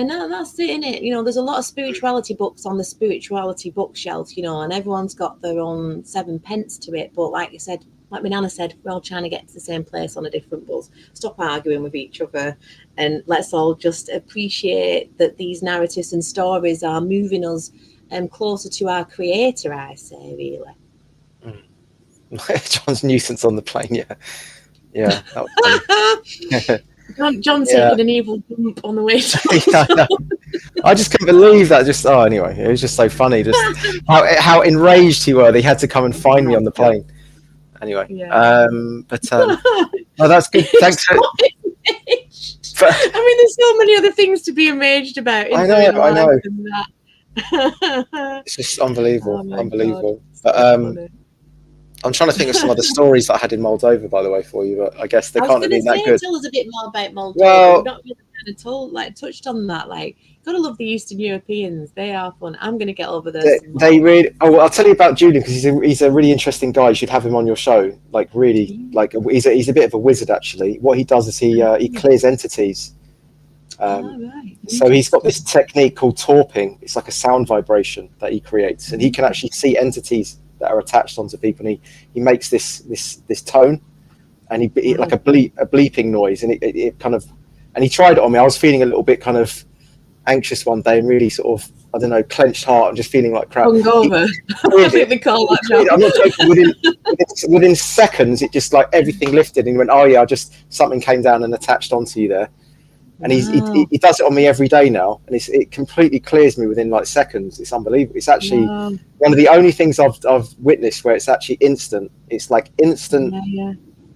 no, that's it, innit? There's a lot of spirituality books on the spirituality bookshelf, and everyone's got their own 7 pence to it. But like my nana said, we're all trying to get to the same place on a different bus. Stop arguing with each other and let's all just appreciate that these narratives and stories are moving us closer to our creator, I say, really. John's nuisance on the plane, yeah. That was funny. John taking an evil bump on the way down. I just couldn't believe that. Anyway, it was just so funny. Just how enraged he were. They had to come and find me on the plane. Anyway, no, that's good. Thanks. There's so many other things to be enraged about. I know. It's just unbelievable, unbelievable. But I'm trying to think of some other stories that I had in Moldova, by the way, for you, but I guess they can't have been that good. Tell us a bit more about Moldova. Well, we've not really kind of touched on that. Like, gotta love the Eastern Europeans. They are fun. I'm going to get over this. They really. Oh, well, I'll tell you about Julian because he's a really interesting guy. You should have him on your show. Like, really, like he's a bit of a wizard. Actually, what he does is he clears entities. Right. So he's got this technique called torping. It's like a sound vibration that he creates, and he can actually see entities that are attached onto people, and he makes this tone, and he like a bleeping noise, and it kind of, and he tried it on me. I was feeling a little bit kind of anxious one day, and really sort of, I don't know, clenched heart, and just feeling like crap. Hungover. I think they call that job. I'm not joking. Within seconds, it just like everything lifted, and he went, "Oh yeah, something came down and attached onto you there." And he does it on me every day now, and it completely clears me within like seconds. It's unbelievable. It's actually one of the only things I've witnessed where it's actually instant. It's like instant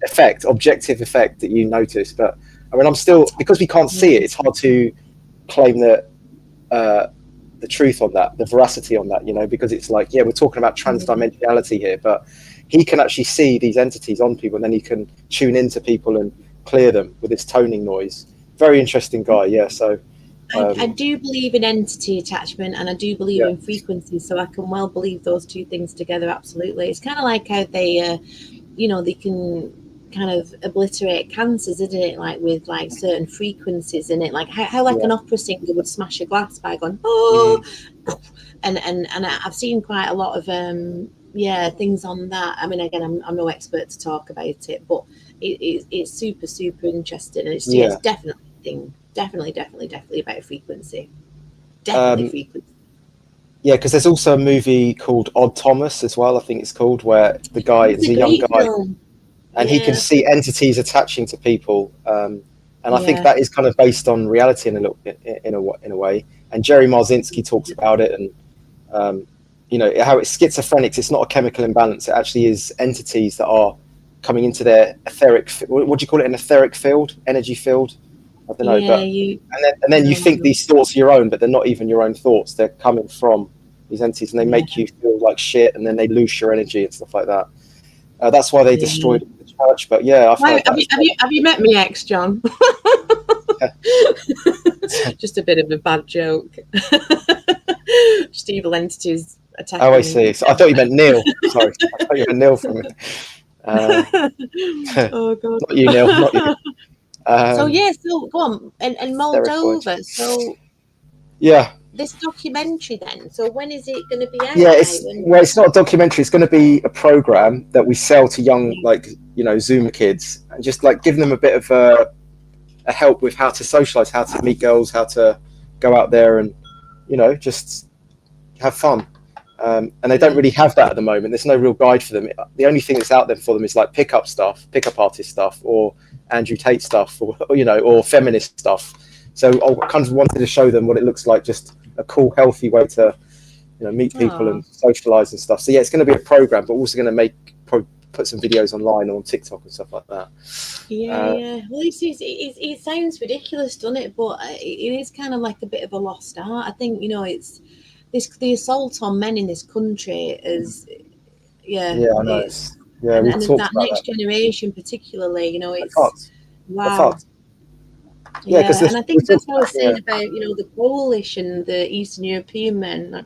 effect, objective effect that you notice. But I mean, I'm still, because we can't see it, it's hard to claim that the truth on that, the veracity on that, because it's like, we're talking about transdimensionality here, but he can actually see these entities on people, and then he can tune into people and clear them with his toning noise. Very interesting guy, so I do believe in entity attachment, and I do believe in frequencies, so I can well believe those two things together. Absolutely. It's kind of like how they they can kind of obliterate cancers, isn't it, like with like certain frequencies in it, like how like an opera singer would smash a glass by going and I've seen quite a lot of things on that. I mean, again, I'm no expert to talk about it, but it's super interesting, and it's definitely about frequency. Frequency. Yeah, because there's also a movie called Odd Thomas as well, I think it's called, where the guy is a young guy and he can see entities attaching to people, and I think that is kind of based on reality in a little bit, in a way. And Jerry Marzinski talks about it, and how it's schizophrenics. It's not a chemical imbalance. It actually is entities that are coming into their etheric, what do you call it, an etheric field, energy field? I don't know, but and then you think these thoughts are your own, but they're not even your own thoughts. They're coming from these entities, and they make you feel like shit, and then they loose your energy and stuff like that. That's why they destroyed the church. But have you met me ex, John? Just a bit of a bad joke. Just evil entities attacking. Oh, I see. So I thought you meant Neil. Sorry, I thought you meant Neil from it. Oh God, not you, Neil. Not you. So go on, and Moldova. So this documentary then. So when is it going to be out? Yeah, it's not a documentary. It's going to be a program that we sell to young, Zoom kids, and just like giving them a bit of a help with how to socialize, how to meet girls, how to go out there and just have fun. And they don't really have that at the moment. There's no real guide for them. The only thing that's out there for them is like pickup artist stuff, or Andrew Tate stuff, or feminist stuff. So I kind of wanted to show them what it looks like, just a cool, healthy way to, meet people and socialize and stuff. So yeah, it's going to be a program, but we're also going to put some videos online on TikTok and stuff like that. Yeah. Well, it sounds ridiculous, doesn't it? But it is kind of like a bit of a lost art. I think it's the assault on men in this country is I know. And that next generation particularly, it's wow. Yeah, and I think that's what I was saying about the Polish and the Eastern European men.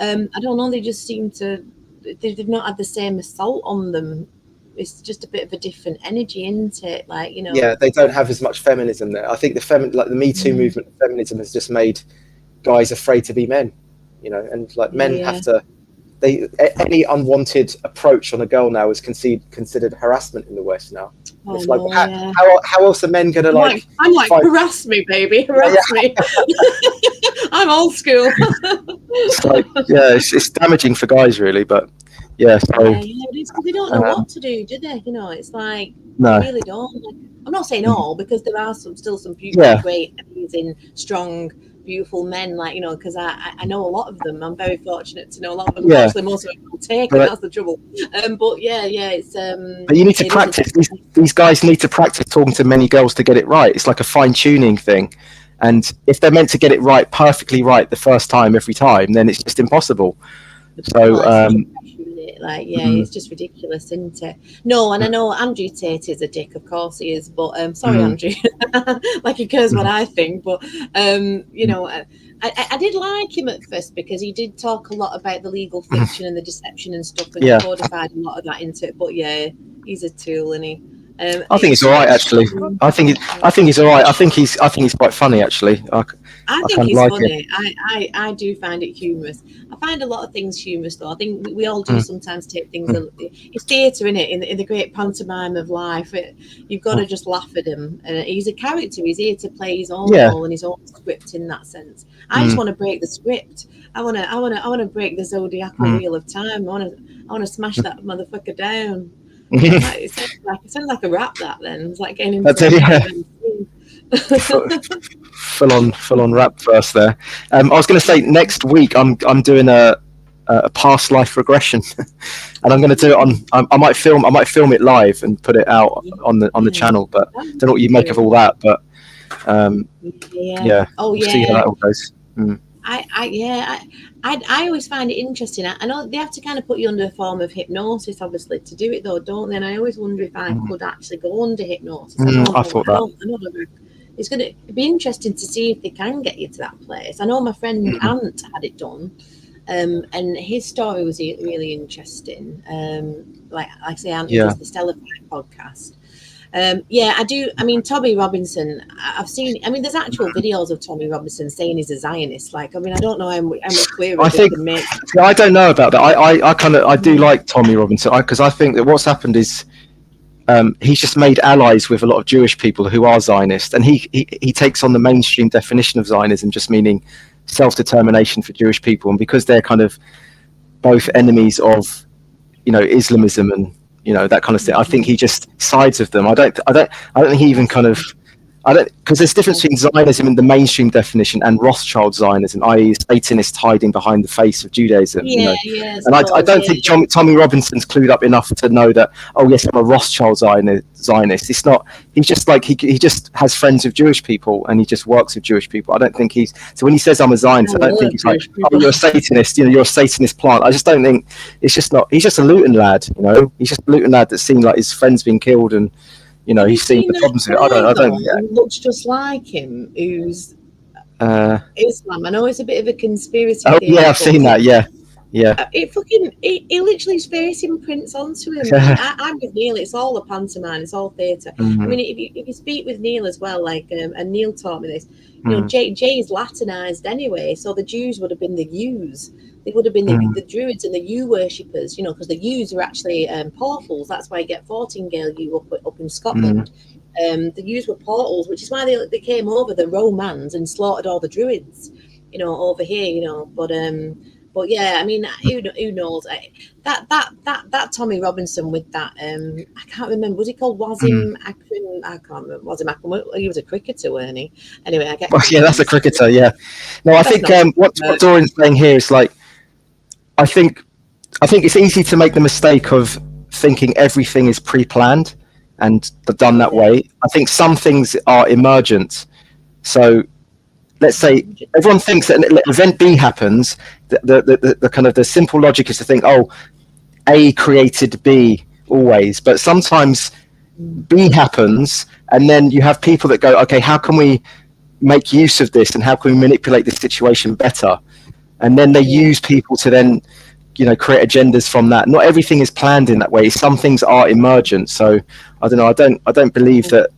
I don't know. They just seem to they've not had the same assault on them. It's just a bit of a different energy, isn't it? Yeah, they don't have as much feminism there. I think the Me Too movement of feminism has just made guys afraid to be men. And men have to. Any unwanted approach on a girl now is considered harassment in the West now. It's how else are men gonna I'm like harass me, baby, harass me. I'm old school. It's it's damaging for guys, really. But it's because they don't know what to do they? It's like they really don't. I'm not saying all, because there are still some great, amazing, strong, beautiful men, because I know a lot of them. I'm very fortunate to know a lot of them. Actually, most of them will take it. That's the trouble. But it's. But you need to practice. These guys need to practice talking to many girls to get it right. It's like a fine-tuning thing, and if they're meant to get it right, perfectly right the first time, every time, then it's just impossible. So. It's just ridiculous, isn't it? No, and I know Andrew Tate is a dick, of course he is, but sorry, Andrew, he cares what I think, but I did like him at first because he did talk a lot about the legal fiction and the deception and stuff, and he codified a lot of that into it. But he's a tool, and he. I think he's all right, actually. I think he's all right. I think he's quite funny, actually. I think he's funny. I do find it humorous. I find a lot of things humorous, though. I think we all do sometimes take things. It's theatre, isn't it? In the great pantomime of life, you've got to just laugh at him. He's a character. He's here to play his own role and his own script in that sense. I just want to break the script. I want to break the zodiacal wheel of time. I want to smash that motherfucker down. It sounds like a rap. That then it's like getting into full on rap verse there. I was going to say next week I'm doing a past life regression, and I'm going to do it on. I might film it live and put it out on the channel. But I don't know what you make of all that. But we'll see how that all goes. I always find it interesting. I know they have to kind of put you under a form of hypnosis, obviously, to do it, though, don't they? And I always wonder if I could actually go under hypnosis. I thought that. It's going to be interesting to see if they can get you to that place. I know my friend Ant had it done, and his story was really interesting. Like I say, Ant does the Stellar Fight podcast. I do. I mean, Tommy Robinson, I've seen. I mean, there's actual videos of Tommy Robinson saying he's a Zionist. I don't know how much clearer I think. I don't know about that. I do like Tommy Robinson because I think that what's happened is he's just made allies with a lot of Jewish people who are Zionist, and he takes on the mainstream definition of Zionism, just meaning self-determination for Jewish people, and because they're kind of both enemies of Islamism and that kind of thing. I think he just sides with them. I don't think he even because there's a difference between Zionism in the mainstream definition and Rothschild Zionism, i.e. Satanists hiding behind the face of Judaism. And I don't think Tommy Robinson's clued up enough to know that, oh yes, I'm a Rothschild Zionist. It's not. He's just like he just has friends with Jewish people and he just works with Jewish people. I don't think so when he says I'm a Zionist, I don't think he's like, oh, you're a Satanist. You're a Satanist plant. I just don't think it's just not. He's just a Luton lad. He's just a Luton lad that's seen like his friends being killed and. He's seen the problems with it. I don't. Who looks just like him, who's Islam. I know it's a bit of a conspiracy. Oh, yeah, I've seen that. Yeah. It literally his face imprints onto him. I'm with Neil. It's all a pantomime. It's all theatre. I mean, if you speak with Neil as well, like, and Neil taught me this. You know, J is Latinized anyway, so the Jews would have been the youves. They would have been the Druids and the yew worshippers. You know, because the youves are actually portals. That's why you get Fortingale yew up in Scotland. The youves were portals, which is why they came over the Romans and slaughtered all the Druids. You know, over here. You know, but yeah, I mean, who knows? That Tommy Robinson with that, I can't remember. Was he called Wasim Akram? I can't remember. Wasim Akram. He was a cricketer, wasn't he? Anyway, I get. Well, yeah, that's a cricketer. Yeah. No, I think what Dorian's saying here is like, I think it's easy to make the mistake of thinking everything is pre-planned and done that way. I think some things are emergent. So let's say everyone thinks that event B happens. The kind of the simple logic is to think, oh, A created B always, but sometimes B happens, and then you have people that go, okay, how can we make use of this, and how can we manipulate this situation better? And then they use people to then, you know, create agendas from that. Not everything is planned in that way. Some things are emergent. So I don't know. I don't believe that.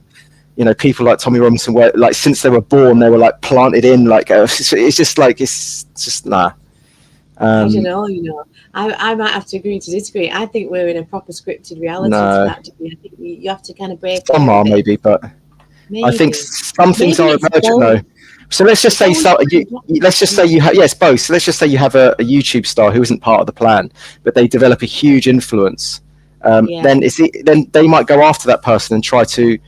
You know, people like Tommy Robinson were like, since they were born, they were like planted in. Like it's just nah. I don't know. You know, I might have to agree to disagree. I think we're in a proper scripted reality to that degree. I think you have to kind of break. Some are maybe, but I think some things are emergent though. So let's just say you have both. So let's just say you have a YouTube star who isn't part of the plan, but they develop a huge influence. Then they might go after that person and try to,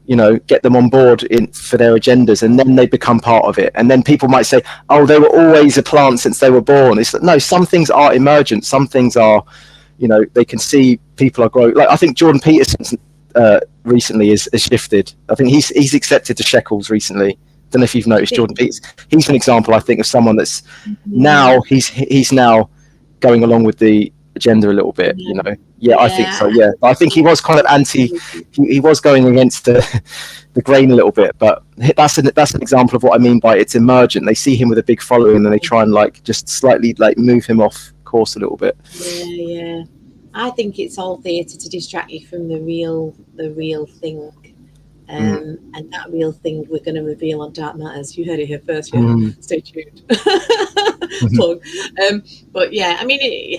you know, get them on board for their agendas, and then they become part of it. And then people might say, oh, they were always a plant since they were born. It's no, some things are emergent. Some things are, you know, they can see people are growing. Like I think Jordan Peterson recently has shifted. I think he's accepted to Shekels recently. Don't know if you've noticed Jordan Peterson. He's an example, I think, of someone that's now he's now going along with the agenda a little bit, you know. I think so. I think he was kind of he was going against the grain a little bit, but that's an example of what I mean by it's emergent. They see him with a big following and then they try and like just slightly like move him off course a little bit. I think it's all theatre to distract you from the real thing. And that real thing we're going to reveal on Dark Matters. You heard it here first. Stay tuned. Plug. But yeah, I mean,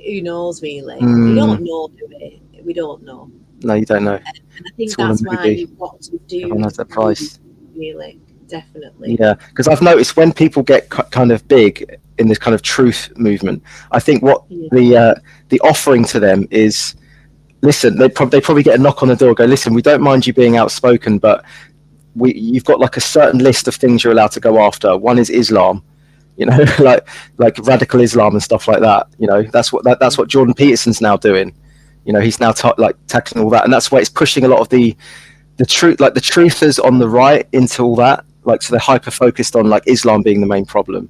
who knows really? We don't know, do we? We don't know. No, you don't know. And I think that's why you've got to do. Everyone has their price. Really, definitely. Yeah, because I've noticed when people get kind of big in this kind of truth movement, I think what the offering to them is. Listen, they probably get a knock on the door. Go, listen, we don't mind you being outspoken, but you've got like a certain list of things you're allowed to go after. One is Islam, you know, like radical Islam and stuff like that. You know, that's what Jordan Peterson's now doing. You know, he's now tackling all that, and that's why it's pushing a lot of the truth, like the truthers on the right, into all that. Like, so they're hyper focused on like Islam being the main problem.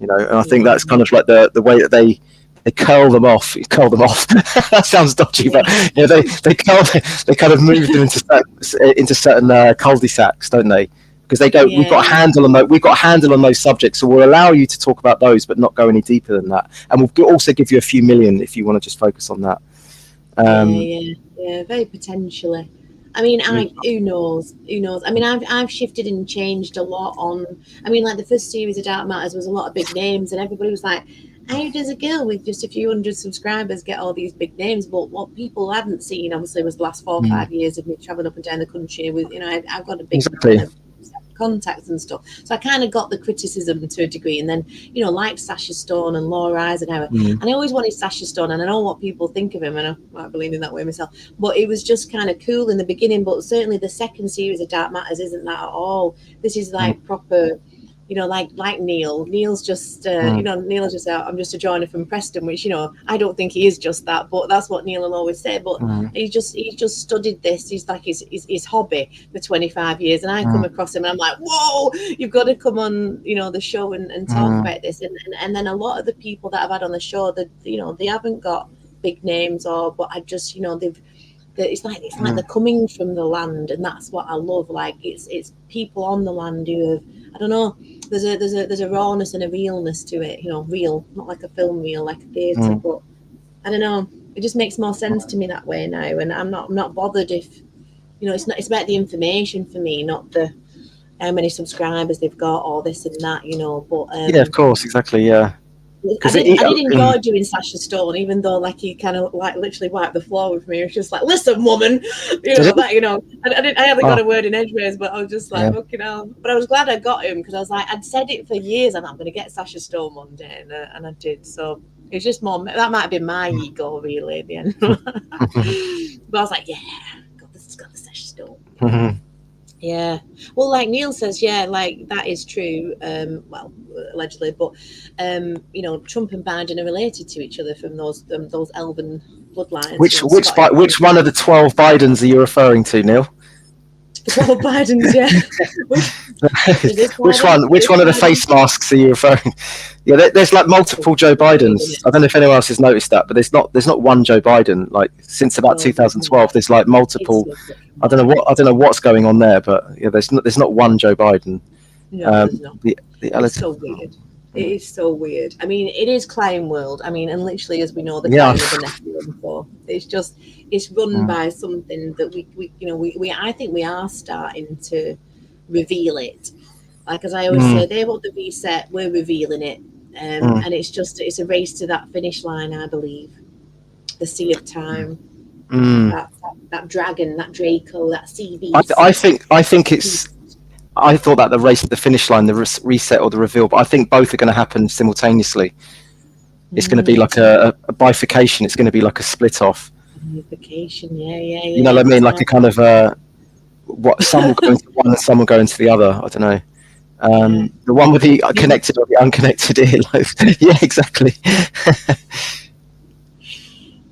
You know, and I think that's kind of like the way that they curl them off. That sounds dodgy, but you know, they kind of move them into certain cul-de-sacs, don't they? Because they go, we've got a handle on those subjects, so we'll allow you to talk about those, but not go any deeper than that. And we'll also give you a few million if you want to just focus on that. Very potentially. I mean, who knows? I mean, I've shifted and changed a lot on. I mean, like the first series of Dark Matters was a lot of big names, and everybody was like, how does a girl with just a few hundred subscribers get all these big names? But what people hadn't seen, obviously, was the last 4 or 5 years of me traveling up and down the country with, you know, I've got a big contacts and stuff. So I kind of got the criticism to a degree. And then, you know, like Sasha Stone and Laura Eisenhower. And I always wanted Sasha Stone, and I know what people think of him, and I might believe in that way myself. But it was just kind of cool in the beginning. But certainly the second series of Dark Matters isn't that at all. This is like proper... You know, like Neil. Neil's just, you know, Neil's just out. I'm just a joiner from Preston, which, you know, I don't think he is just that, but that's what Neil will always say. But he just studied this. He's like his hobby for 25 years, and I come across him, and I'm like, whoa, you've got to come on, you know, the show and talk about this. And then a lot of the people that I've had on the show, that, you know, they haven't got big names, but I just, you know, it's like they're coming from the land, and that's what I love. Like it's people on the land who have, I don't know, there's a rawness and a realness to it, you know, real, not like a film reel, like a theatre, but I don't know, it just makes more sense to me that way now, and I'm not bothered if, you know, it's about the information for me, not the how many subscribers they've got or this and that, you know. But yeah, of course, exactly, yeah. I did enjoy doing Sasha Stone, even though like he kind of like literally wiped the floor with me. It was just like, listen, woman, you know that. You know, I haven't got a word in edgeways, but I was just like, fucking hell. But I was glad I got him because I was like, I'd said it for years, and I'm going to get Sasha Stone one day, and I did. So it's just more that might have been my ego really at the end. But I was like, yeah, got the Sasha Stone. Mm-hmm. Yeah, well, like Neil says, yeah, like that is true. Well, allegedly, but you know, Trump and Biden are related to each other from those elven bloodlines. Which one of the 12 Bidens are you referring to, Neil? 12 Bidens, yeah. Which one of the face masks are you referring? Yeah, there's like multiple Joe Bidens. I don't know if anyone else has noticed that, but there's not one Joe Biden. Like since about 2012, there's like multiple. I don't know what's going on there, but yeah, there's not one Joe Biden. No, there's not. It's so weird. It is so weird. I mean, it is clown world. I mean, and literally, as we know, the clown is a Nephilim. So it's run by something that we I think we are starting to reveal it. Like as I always say, they want the reset, we're revealing it, and it's a race to that finish line. I believe the sea of time. That dragon, that Draco, that sea beast. I think it's. I thought that the race to the finish line, the reset or the reveal, but I think both are going to happen simultaneously. It's going to be like a bifurcation. It's going to be like a split off. Bifurcation, yeah. You know what I mean? Like a kind of what some will go into one and some will go into the other. I don't know. The one with the connected or the unconnected earlobes. Yeah, exactly.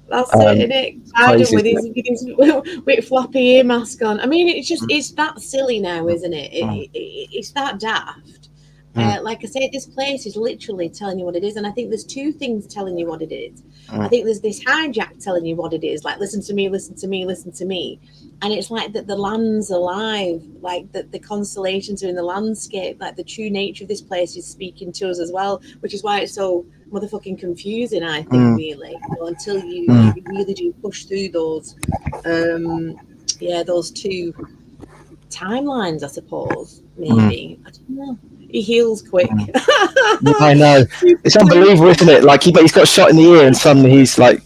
That's it, isn't it? Biden with floppy ear mask on. I mean, it's that silly now, isn't it? It's that daft. Like I say, this place is literally telling you what it is, and I think there's two things telling you what it is. I think there's this hijack telling you what it is, like listen to me, listen to me, listen to me, and it's like that the land's alive, like that the constellations are in the landscape, like the true nature of this place is speaking to us as well, which is why it's so motherfucking confusing, I think, really, you know, until you really do push through those those two timelines, I suppose, maybe. I don't know. He heals quick. I know. It's unbelievable, isn't it? Like he's got shot in the ear and suddenly he's like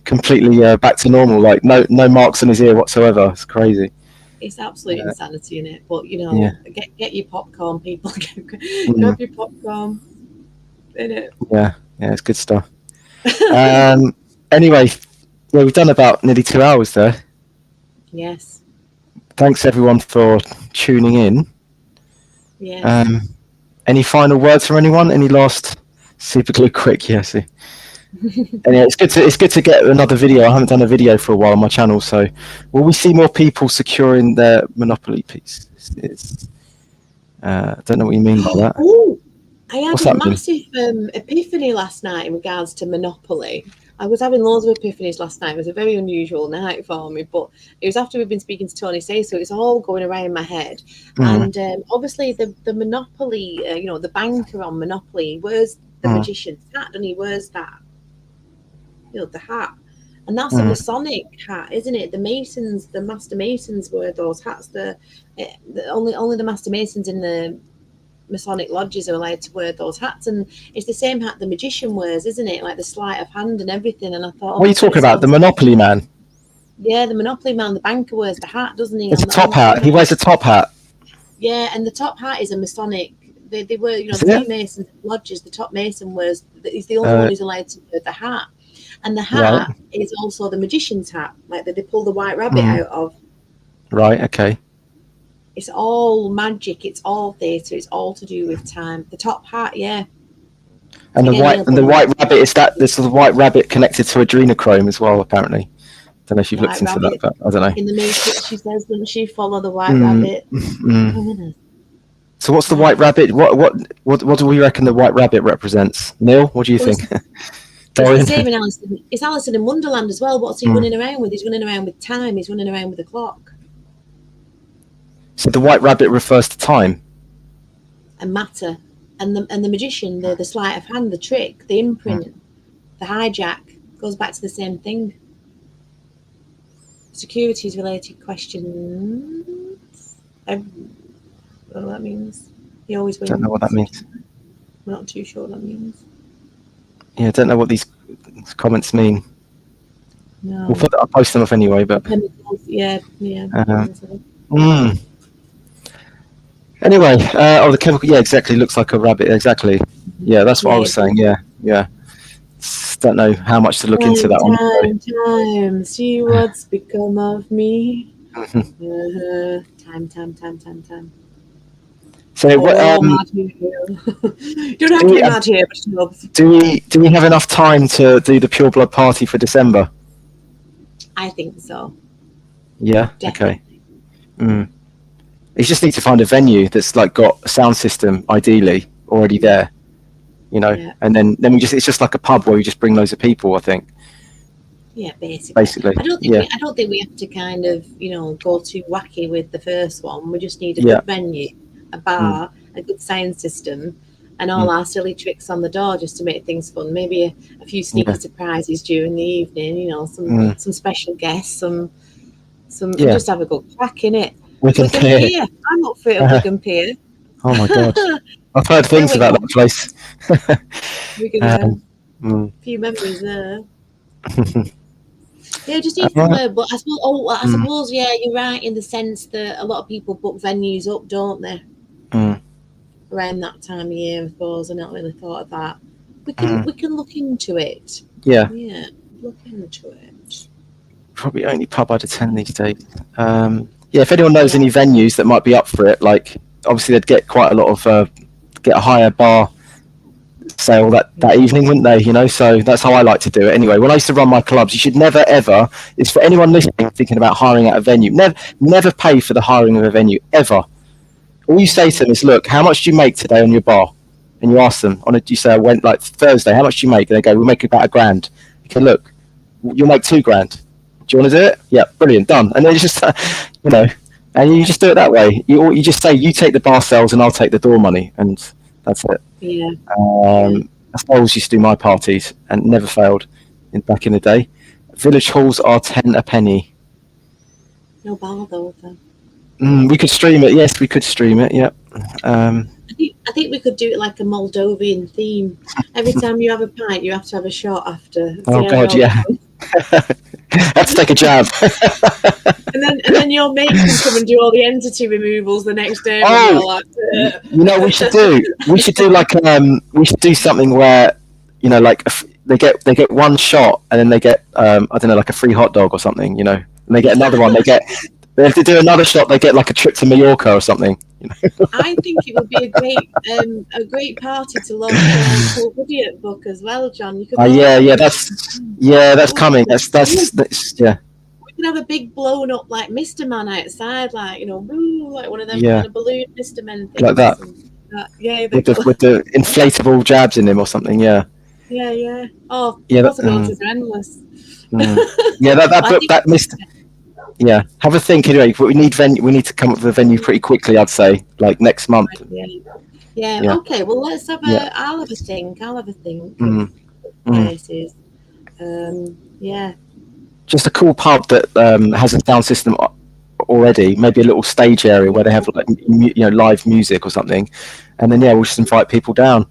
completely back to normal, like no marks on his ear whatsoever. It's crazy. It's absolute insanity in it. But you know, get your popcorn, people. Grab your popcorn. In it. Yeah, it's good stuff. Anyway, we've done about nearly 2 hours there. Yes. Thanks everyone for tuning in. Yes. Any final words from anyone? Any last super quick? Yes. Anyway, it's good to get another video. I haven't done a video for a while on my channel, so will we see more people securing their Monopoly piece? I don't know what you mean by that. Ooh, I had a massive epiphany last night in regards to Monopoly. I was having loads of epiphanies last night. It was a very unusual night for me, but it was after we've been speaking to Tony Say, so it's all going around in my head. And obviously the Monopoly, the banker on Monopoly wears the magician's hat, and he wears that, the hat. And that's a Masonic hat, isn't it? The Master Masons wear those hats. Only the Master Masons in the Masonic lodges are allowed to wear those hats, and it's the same hat the magician wears, isn't it? Like the sleight of hand and everything. And I thought, what are you talking about? The Monopoly man? Yeah, the Monopoly man. The banker wears the hat, doesn't he? It's a top hat. He wears a top hat. Yeah, and the top hat is a Masonic. They wear, the Masons lodges. The top Mason wears. He's the only one who's allowed to wear the hat, and the hat is also the magician's hat, like that they pull the white rabbit out of. Right. Okay. It's all magic. It's all theatre. It's all to do with time. The top hat, yeah. And the white rabbit is that. This is the white rabbit connected to adrenochrome as well. Apparently, don't know if you've looked into that, but I don't know. In the Matrix, she says, doesn't she? Follow the white rabbit. So what's the white rabbit? What do we reckon the white rabbit represents? Neil, what do you think? It's the same in Alice. It's Alice in Wonderland as well. What's he running around with? He's running around with time. He's running around with a clock. So the white rabbit refers to time and matter, and the magician, the sleight of hand, the trick, the imprint, the hijack goes back to the same thing. Securities related questions. I don't know what that means. He always wins. Don't know what that means. I'm not too sure what that means. Yeah, I don't know what these comments mean. No. I'll post them off anyway, but yeah. Anyway, the chemical, yeah, exactly, looks like a rabbit, exactly. Yeah, that's what I was saying. Yeah. Don't know how much to look into that one. Time, see what's become of me. Time. So what? You don't have to be mad here, but do we have enough time to do the Pure Blood party for December? I think so. Yeah. Definitely. Okay. You just need to find a venue that's like got a sound system, ideally already there, and then it's just like a pub where you just bring loads of people, I think. Yeah, basically. I don't think we have to kind of, go too wacky with the first one. We just need a good venue, a bar, a good sound system, and all our silly tricks on the door just to make things fun. Maybe a few sneaky surprises during the evening, some special guests, some just have a good crack in it. Wigan Pier. I'm up for it at Wigan Pier. Oh my god. I've heard things about that place. A few memories there. Yeah, just need somewhere. But I suppose, you're right in the sense that a lot of people book venues up, don't they? Around that time of year, I suppose. I not really thought of that. We can look into it. Yeah. Yeah, look into it. Probably only pub I'd attend these days. If anyone knows any venues that might be up for it, like obviously they'd get quite a lot of get a higher bar sale that evening, wouldn't they? So that's how I like to do it. Anyway, when I used to run my clubs, you should never ever. It's for anyone listening thinking about hiring out a venue. Never pay for the hiring of a venue ever. All you say to them is, look, how much do you make today on your bar? And you ask them you say I went like Thursday, how much do you make? And they go, we'll make about $1,000. Okay, look, you'll make $2,000. Do you want to do it? Yeah, brilliant, done. And then it's just, and you just do it that way. You just say, you take the bar sales and I'll take the door money, and that's it. Yeah. That's how I always used to do my parties, and never failed back in the day. Village halls are 10 a penny. No bar though. We could stream it. Yes, we could stream it. Yeah. I think we could do it like a Moldovan theme. Every time you have a pint, you have to have a shot after. Oh God, yeah. Let's take a jab. and then your mate can come and do all the entity removals the next day. We should do. We should do we should do something where like they get one shot and then they get I don't know, like a free hot dog or something. And they get another one. They have to do another shot. They get like a trip to Mallorca or something. I think it would be a great party to launch a cool video book as well, John. You could that's coming. That's yeah. We could have a big blown up like Mr. Man outside, like like one of them kind of balloon Mr. Men things. Like that. With the inflatable jabs in him or something. Yeah. Yeah. Oh, possibilities are endless. That Mr. Yeah, have a think anyway. We need to come up with a venue pretty quickly, I'd say, like next month. Yeah. Okay. Well, let's have a. I'll have a think. Places. Just a cool pub that has a sound system already. Maybe a little stage area where they have like live music or something, and then we'll just invite people down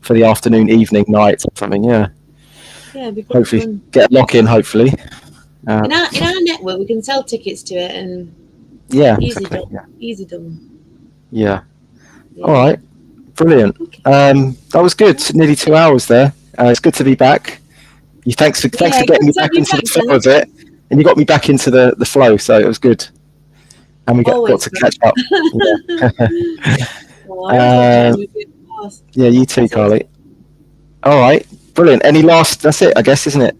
for the afternoon, evening, night, or something. Yeah. Yeah. Hopefully, get a lock in. Hopefully. In our network, we can sell tickets to it, and easy done. Yeah. All right, brilliant. Okay. That was good. Nearly 2 hours there. It's good to be back. Thanks for getting me back into the flow of it, and you got me back into the flow, so it was good. And we got to catch up. You too, Carly. All right, brilliant. Any last? That's it, I guess, isn't it?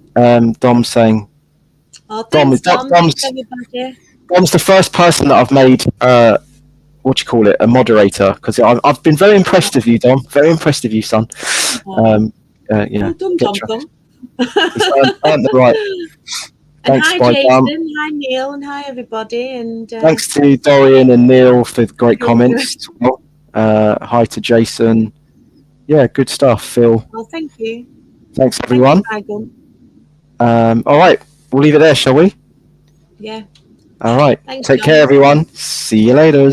Dom's saying. Oh, thanks, Dom's the first person that I've made a moderator, because I've been very impressed with you, Dom. Very impressed with you, son. Well done, Dom. Earned the right. And Thanks, hi Spy Jason, Farm. hi Neil, and hi everybody. And thanks to Dorian and Neil for the great comments. Well, hi to Jason. Yeah, good stuff, Phil. Well, thank you. Thanks, everyone. Thank you, all right, we'll leave it there, shall we? Yeah. All right. Thanks, Take John. care, everyone. See you later.